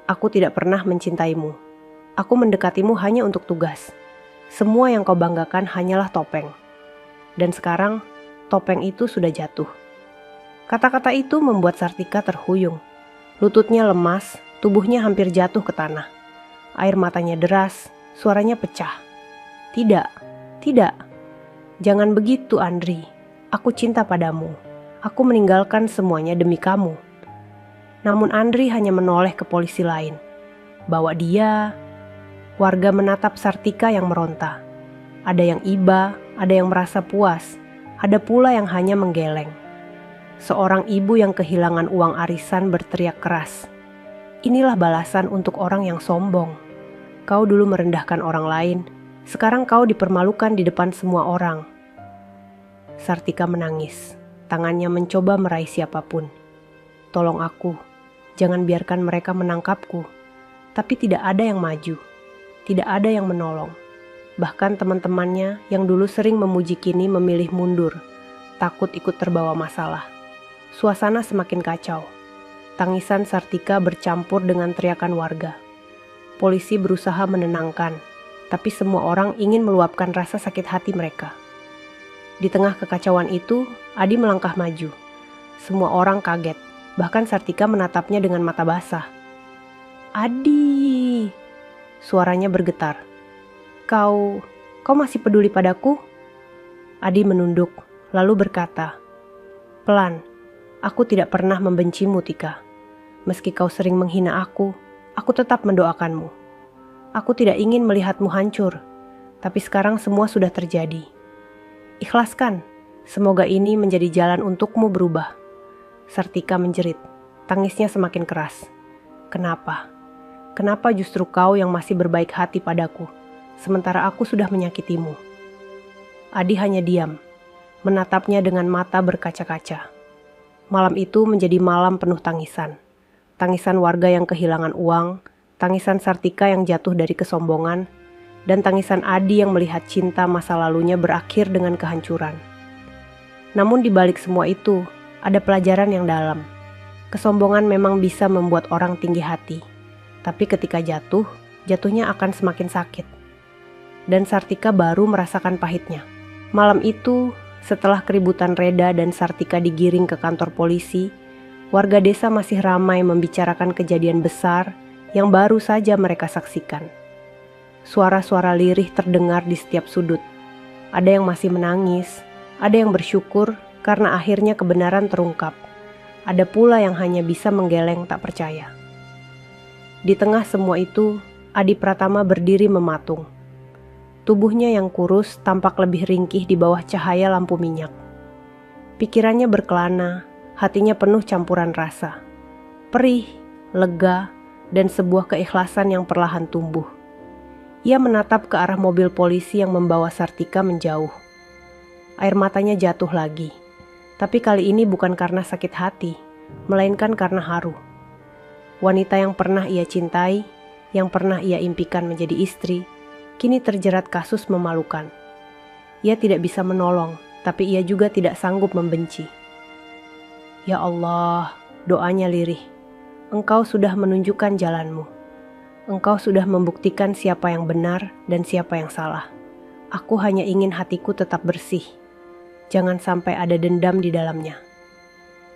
S2: aku tidak pernah mencintaimu. Aku mendekatimu hanya untuk tugas. Semua yang kau banggakan hanyalah topeng. Dan sekarang, topeng itu sudah jatuh." Kata-kata itu membuat Sartika terhuyung. Lututnya lemas, tubuhnya hampir jatuh ke tanah. Air matanya deras, suaranya pecah. "Tidak, tidak. Jangan begitu, Andri. Aku cinta padamu. Aku meninggalkan semuanya demi kamu." Namun Andri hanya menoleh ke polisi lain. Bawa dia. Warga menatap Sartika yang meronta. Ada yang iba, ada yang merasa puas, ada pula yang hanya menggeleng. Seorang ibu yang kehilangan uang arisan berteriak keras. "Inilah balasan untuk orang yang sombong. Kau dulu merendahkan orang lain, sekarang kau dipermalukan di depan semua orang." Sartika menangis, tangannya mencoba meraih siapapun. "Tolong aku, jangan biarkan mereka menangkapku." Tapi tidak ada yang maju, tidak ada yang menolong. Bahkan teman-temannya yang dulu sering memuji kini memilih mundur, takut ikut terbawa masalah. Suasana semakin kacau. Tangisan Sartika bercampur dengan teriakan warga. Polisi berusaha menenangkan, tapi semua orang ingin meluapkan rasa sakit hati mereka. Di tengah kekacauan itu, Adi melangkah maju. Semua orang kaget, bahkan Sartika menatapnya dengan mata basah. "Adi!" Suaranya bergetar. Kau masih peduli padaku?" Adi menunduk, lalu berkata, "Pelan, aku tidak pernah membencimu, Tika. Meski kau sering menghina aku tetap mendoakanmu. Aku tidak ingin melihatmu hancur, tapi sekarang semua sudah terjadi. Ikhlaskan, semoga ini menjadi jalan untukmu berubah." Sartika menjerit, tangisnya semakin keras. "Kenapa? Kenapa justru kau yang masih berbaik hati padaku, sementara aku sudah menyakitimu?" Adi hanya diam, menatapnya dengan mata berkaca-kaca. Malam itu menjadi malam penuh tangisan. Tangisan warga yang kehilangan uang, tangisan Sartika yang jatuh dari kesombongan, dan tangisan Adi yang melihat cinta masa lalunya berakhir dengan kehancuran. Namun di balik semua itu, ada pelajaran yang dalam. Kesombongan memang bisa membuat orang tinggi hati, tapi ketika jatuhnya akan semakin sakit. Dan Sartika baru merasakan pahitnya. Malam itu, setelah keributan reda dan Sartika digiring ke kantor polisi, warga desa masih ramai membicarakan kejadian besar yang baru saja mereka saksikan. Suara-suara lirih terdengar di setiap sudut. Ada yang masih menangis, ada yang bersyukur karena akhirnya kebenaran terungkap. Ada pula yang hanya bisa menggeleng tak percaya. Di tengah semua itu, Adi Pratama berdiri mematung. Tubuhnya yang kurus tampak lebih ringkih di bawah cahaya lampu minyak. Pikirannya berkelana, hatinya penuh campuran rasa. Perih, lega, dan sebuah keikhlasan yang perlahan tumbuh. Ia menatap ke arah mobil polisi yang membawa Sartika menjauh. Air matanya jatuh lagi, tapi kali ini bukan karena sakit hati, melainkan karena haru. Wanita yang pernah ia cintai, yang pernah ia impikan menjadi istri, kini terjerat kasus memalukan. Ia tidak bisa menolong, tapi ia juga tidak sanggup membenci. "Ya Allah," doanya lirih, "Engkau sudah menunjukkan jalanmu. Engkau sudah membuktikan siapa yang benar dan siapa yang salah. Aku hanya ingin hatiku tetap bersih. Jangan sampai ada dendam di dalamnya."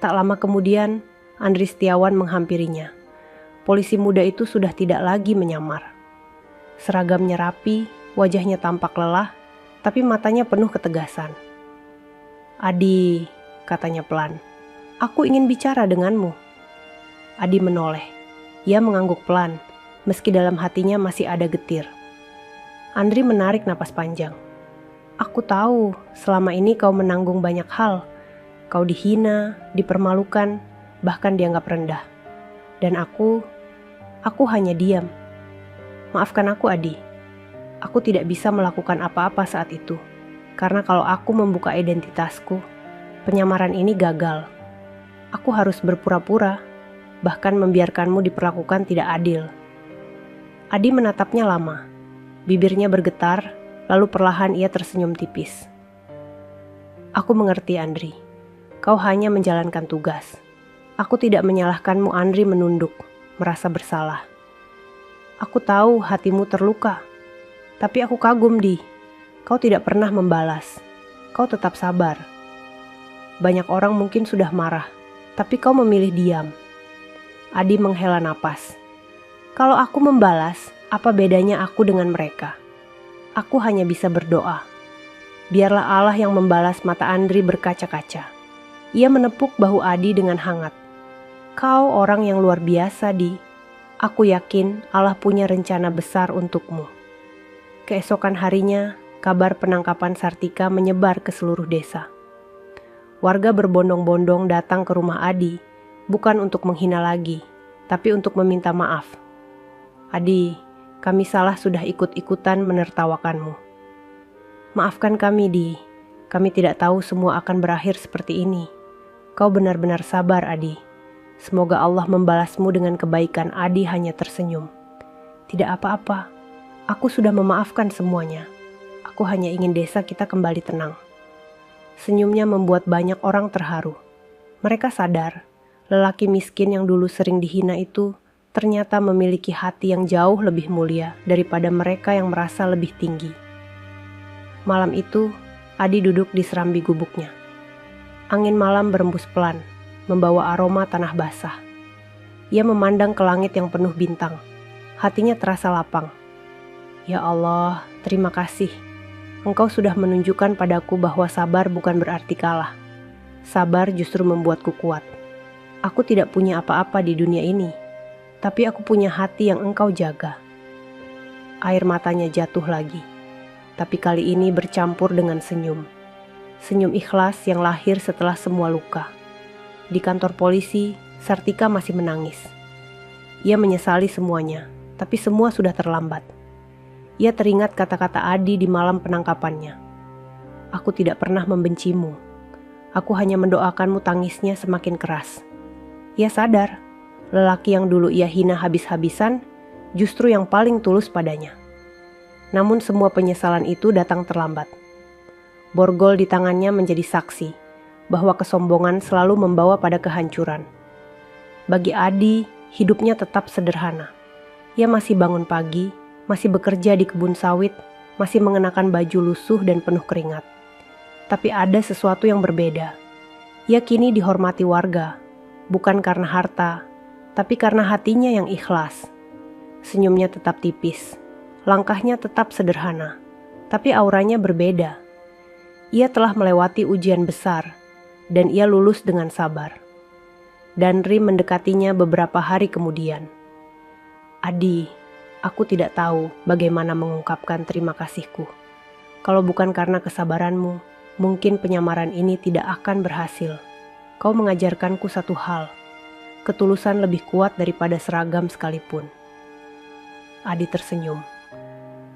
S2: Tak lama kemudian, Andri Setiawan menghampirinya. Polisi muda itu sudah tidak lagi menyamar. Seragamnya rapi, wajahnya tampak lelah, tapi matanya penuh ketegasan. "Adi," katanya pelan, "aku ingin bicara denganmu." Adi menoleh. Ia mengangguk pelan, meski dalam hatinya masih ada getir. Andri menarik napas panjang. "Aku tahu, selama ini kau menanggung banyak hal. Kau dihina, dipermalukan, bahkan dianggap rendah. Dan aku hanya diam. Maafkan aku, Adi. Aku tidak bisa melakukan apa-apa saat itu. Karena kalau aku membuka identitasku, penyamaran ini gagal. Aku harus berpura-pura, bahkan membiarkanmu diperlakukan tidak adil." Adi menatapnya lama. Bibirnya bergetar, lalu perlahan ia tersenyum tipis. "Aku mengerti, Andri. Kau hanya menjalankan tugas. Aku tidak menyalahkanmu." Andri menunduk, merasa bersalah. "Aku tahu hatimu terluka. Tapi aku kagum, Di. Kau tidak pernah membalas. Kau tetap sabar. Banyak orang mungkin sudah marah, tapi kau memilih diam." Adi menghela napas. "Kalau aku membalas, apa bedanya aku dengan mereka? Aku hanya bisa berdoa. Biarlah Allah yang membalas." Mata Andri berkaca-kaca. Ia menepuk bahu Adi dengan hangat. "Kau orang yang luar biasa, Di. Aku yakin Allah punya rencana besar untukmu." Keesokan harinya, kabar penangkapan Sartika menyebar ke seluruh desa. Warga berbondong-bondong datang ke rumah Adi, bukan untuk menghina lagi, tapi untuk meminta maaf. "Adi, kami salah sudah ikut-ikutan menertawakanmu. Maafkan kami, Di. Kami tidak tahu semua akan berakhir seperti ini. Kau benar-benar sabar, Adi. Semoga Allah membalasmu dengan kebaikan." Adi hanya tersenyum. "Tidak apa-apa. Aku sudah memaafkan semuanya. Aku hanya ingin desa kita kembali tenang." Senyumnya membuat banyak orang terharu. Mereka sadar, lelaki miskin yang dulu sering dihina itu ternyata memiliki hati yang jauh lebih mulia daripada mereka yang merasa lebih tinggi. Malam itu, Adi duduk di serambi gubuknya. Angin malam berembus pelan, membawa aroma tanah basah. Ia memandang ke langit yang penuh bintang. Hatinya terasa lapang. "Ya Allah, terima kasih. Engkau sudah menunjukkan padaku bahwa sabar bukan berarti kalah. Sabar justru membuatku kuat. Aku tidak punya apa-apa di dunia ini, tapi aku punya hati yang Engkau jaga." Air matanya jatuh lagi, tapi kali ini bercampur dengan senyum. Senyum ikhlas yang lahir setelah semua luka. Di kantor polisi, Sartika masih menangis. Ia menyesali semuanya, tapi semua sudah terlambat. Ia teringat kata-kata Adi di malam penangkapannya. "Aku tidak pernah membencimu. Aku hanya mendoakanmu." Tangisnya semakin keras. Ia sadar, lelaki yang dulu ia hina habis-habisan justru yang paling tulus padanya. Namun semua penyesalan itu datang terlambat. Borgol di tangannya menjadi saksi bahwa kesombongan selalu membawa pada kehancuran. Bagi Adi, hidupnya tetap sederhana. Ia masih bangun pagi, masih bekerja di kebun sawit, masih mengenakan baju lusuh dan penuh keringat. Tapi ada sesuatu yang berbeda. Ia kini dihormati warga, bukan karena harta, tapi karena hatinya yang ikhlas. Senyumnya tetap tipis, langkahnya tetap sederhana, tapi auranya berbeda. Ia telah melewati ujian besar, dan ia lulus dengan sabar. Danri mendekatinya beberapa hari kemudian. "Adi, aku tidak tahu bagaimana mengungkapkan terima kasihku. Kalau bukan karena kesabaranmu, mungkin penyamaran ini tidak akan berhasil. Kau mengajarkanku satu hal, ketulusan lebih kuat daripada seragam sekalipun." Adi tersenyum.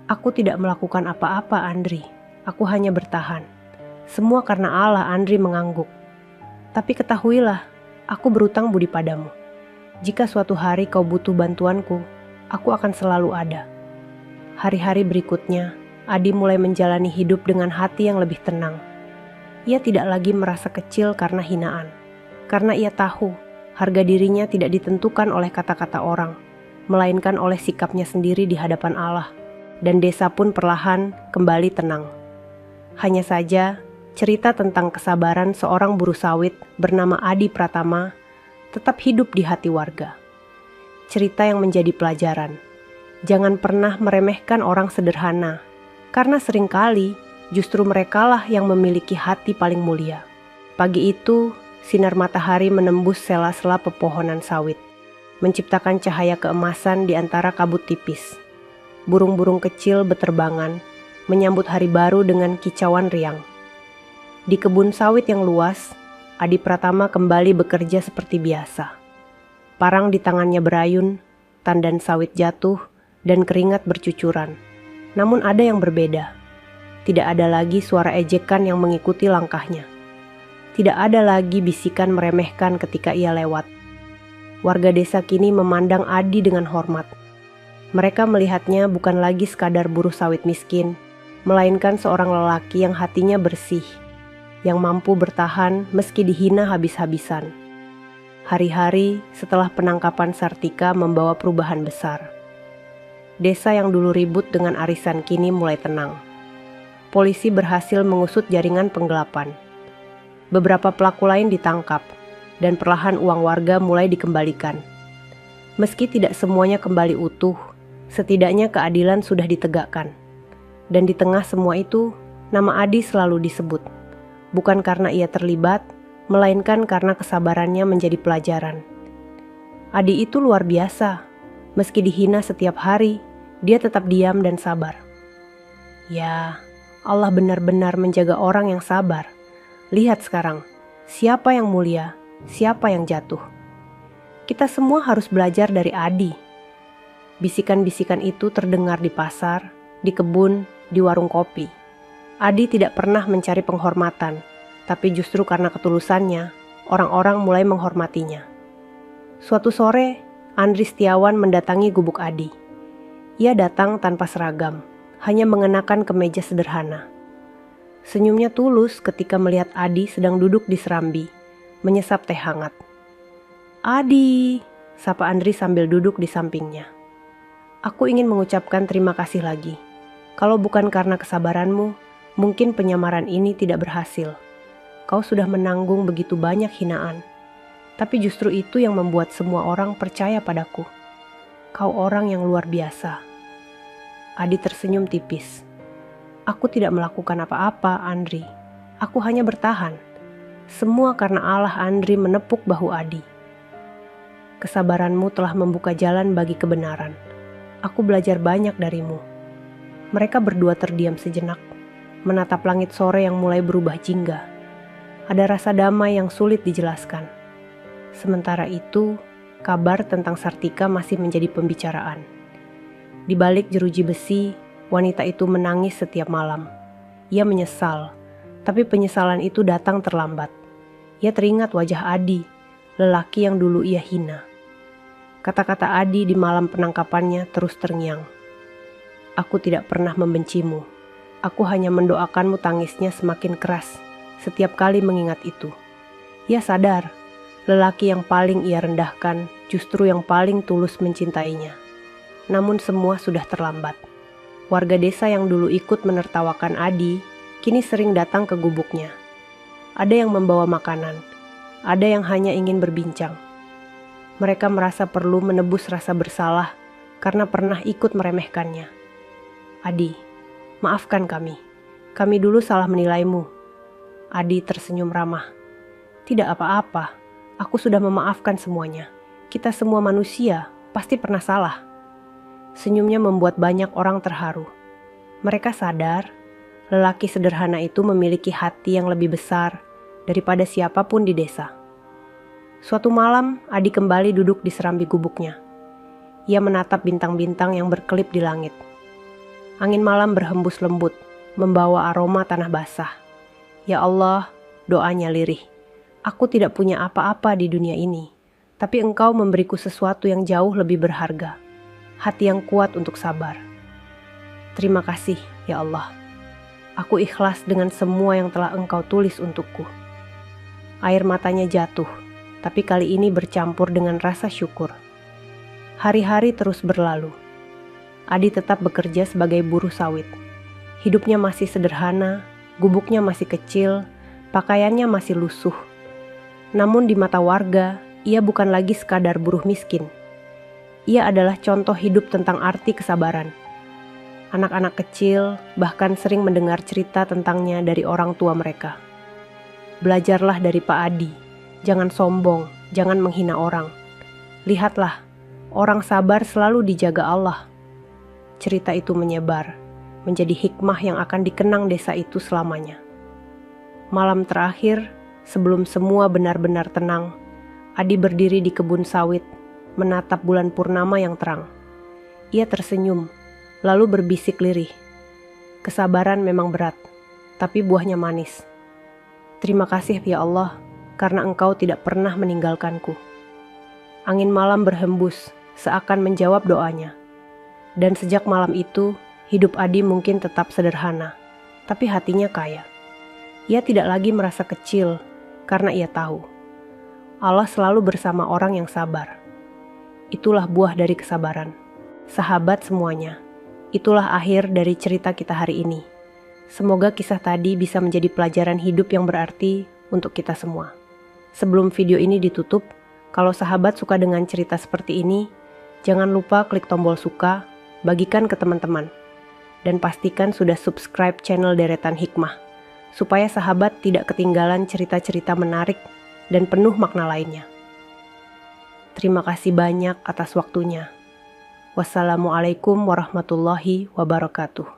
S2: "Aku tidak melakukan apa-apa, Andri. Aku hanya bertahan. Semua karena Allah." Andri mengangguk. "Tapi ketahuilah, aku berutang budi padamu. Jika suatu hari kau butuh bantuanku, aku akan selalu ada." Hari-hari berikutnya, Adi mulai menjalani hidup dengan hati yang lebih tenang. Ia tidak lagi merasa kecil karena hinaan, karena ia tahu harga dirinya tidak ditentukan oleh kata-kata orang, melainkan oleh sikapnya sendiri di hadapan Allah, dan desa pun perlahan kembali tenang. Hanya saja, cerita tentang kesabaran seorang buruh sawit bernama Adi Pratama tetap hidup di hati warga. Cerita yang menjadi pelajaran. Jangan pernah meremehkan orang sederhana, karena seringkali justru merekalah yang memiliki hati paling mulia. Pagi itu, sinar matahari menembus sela-sela pepohonan sawit, menciptakan cahaya keemasan di antara kabut tipis. Burung-burung kecil beterbangan, menyambut hari baru dengan kicauan riang. Di kebun sawit yang luas, Adi Pratama kembali bekerja seperti biasa. Parang di tangannya berayun, tandan sawit jatuh, dan keringat bercucuran. Namun ada yang berbeda. Tidak ada lagi suara ejekan yang mengikuti langkahnya. Tidak ada lagi bisikan meremehkan ketika ia lewat. Warga desa kini memandang Adi dengan hormat. Mereka melihatnya bukan lagi sekadar buruh sawit miskin, melainkan seorang lelaki yang hatinya bersih, yang mampu bertahan meski dihina habis-habisan. Hari-hari setelah penangkapan Sartika membawa perubahan besar. Desa yang dulu ribut dengan arisan kini mulai tenang. Polisi berhasil mengusut jaringan penggelapan. Beberapa pelaku lain ditangkap, dan perlahan uang warga mulai dikembalikan. Meski tidak semuanya kembali utuh, setidaknya keadilan sudah ditegakkan. Dan di tengah semua itu, nama Adi selalu disebut. Bukan karena ia terlibat, melainkan karena kesabarannya menjadi pelajaran. Adi itu luar biasa. Meski dihina setiap hari, dia tetap diam dan sabar. Ya, Allah benar-benar menjaga orang yang sabar. Lihat sekarang, siapa yang mulia, siapa yang jatuh. Kita semua harus belajar dari Adi. Bisikan-bisikan itu terdengar di pasar, di kebun, di warung kopi. Adi tidak pernah mencari penghormatan, tapi justru karena ketulusannya, orang-orang mulai menghormatinya. Suatu sore, Andri Setiawan mendatangi gubuk Adi. Ia datang tanpa seragam, hanya mengenakan kemeja sederhana. Senyumnya tulus ketika melihat Adi sedang duduk di serambi, menyesap teh hangat. "Adi," sapa Andri sambil duduk di sampingnya. "Aku ingin mengucapkan terima kasih lagi. Kalau bukan karena kesabaranmu, mungkin penyamaran ini tidak berhasil. Kau sudah menanggung begitu banyak hinaan. Tapi justru itu yang membuat semua orang percaya padaku. Kau orang yang luar biasa." Adi tersenyum tipis. "Aku tidak melakukan apa-apa, Andri. Aku hanya bertahan. Semua karena Allah." Andri menepuk bahu Adi. "Kesabaranmu telah membuka jalan bagi kebenaran. Aku belajar banyak darimu." Mereka berdua terdiam sejenak, menatap langit sore yang mulai berubah jingga. Ada rasa damai yang sulit dijelaskan. Sementara itu, kabar tentang Sartika masih menjadi pembicaraan. Di balik jeruji besi, wanita itu menangis setiap malam. Ia menyesal, tapi penyesalan itu datang terlambat. Ia teringat wajah Adi, lelaki yang dulu ia hina. Kata-kata Adi di malam penangkapannya terus terngiang. "Aku tidak pernah membencimu. Aku hanya mendoakanmu." Tangisnya semakin keras setiap kali mengingat itu. Ia sadar, lelaki yang paling ia rendahkan justru yang paling tulus mencintainya. Namun semua sudah terlambat. Warga desa yang dulu ikut menertawakan Adi, kini sering datang ke gubuknya. Ada yang membawa makanan, ada yang hanya ingin berbincang. Mereka merasa perlu menebus rasa bersalah karena pernah ikut meremehkannya. "Adi, maafkan kami. Kami dulu salah menilaimu." Adi tersenyum ramah. "Tidak apa-apa, aku sudah memaafkan semuanya. Kita semua manusia, pasti pernah salah." Senyumnya membuat banyak orang terharu. Mereka sadar, lelaki sederhana itu memiliki hati yang lebih besar daripada siapapun di desa. Suatu malam, Adi kembali duduk di serambi gubuknya. Ia menatap bintang-bintang yang berkelip di langit. Angin malam berhembus lembut, membawa aroma tanah basah. "Ya Allah," doanya lirih. "Aku tidak punya apa-apa di dunia ini, tapi Engkau memberiku sesuatu yang jauh lebih berharga. Hati yang kuat untuk sabar. Terima kasih, ya Allah. Aku ikhlas dengan semua yang telah Engkau tulis untukku." Air matanya jatuh, tapi kali ini bercampur dengan rasa syukur. Hari-hari terus berlalu. Adi tetap bekerja sebagai buruh sawit. Hidupnya masih sederhana, gubuknya masih kecil, pakaiannya masih lusuh. Namun di mata warga, ia bukan lagi sekadar buruh miskin. Ia adalah contoh hidup tentang arti kesabaran. Anak-anak kecil bahkan sering mendengar cerita tentangnya dari orang tua mereka. Belajarlah dari Pak Adi. Jangan sombong, jangan menghina orang. Lihatlah, orang sabar selalu dijaga Allah. Cerita itu menyebar, menjadi hikmah yang akan dikenang desa itu selamanya. Malam terakhir, sebelum semua benar-benar tenang, Adi berdiri di kebun sawit, menatap bulan purnama yang terang. Ia tersenyum, lalu berbisik lirih. Kesabaran memang berat, tapi buahnya manis. Terima kasih ya Allah, karena Engkau tidak pernah meninggalkanku. Angin malam berhembus, seakan menjawab doanya. Dan sejak malam itu, hidup Adi mungkin tetap sederhana, tapi hatinya kaya. Ia tidak lagi merasa kecil, karena ia tahu Allah selalu bersama orang yang sabar. Itulah buah dari kesabaran. Sahabat semuanya, itulah akhir dari cerita kita hari ini. Semoga kisah tadi bisa menjadi pelajaran hidup yang berarti untuk kita semua. Sebelum video ini ditutup, kalau sahabat suka dengan cerita seperti ini, jangan lupa klik tombol suka, bagikan ke teman-teman, dan pastikan sudah subscribe channel Deretan Hikmah, supaya sahabat tidak ketinggalan cerita-cerita menarik dan penuh makna lainnya. Terima kasih banyak atas waktunya. Wassalamualaikum warahmatullahi wabarakatuh.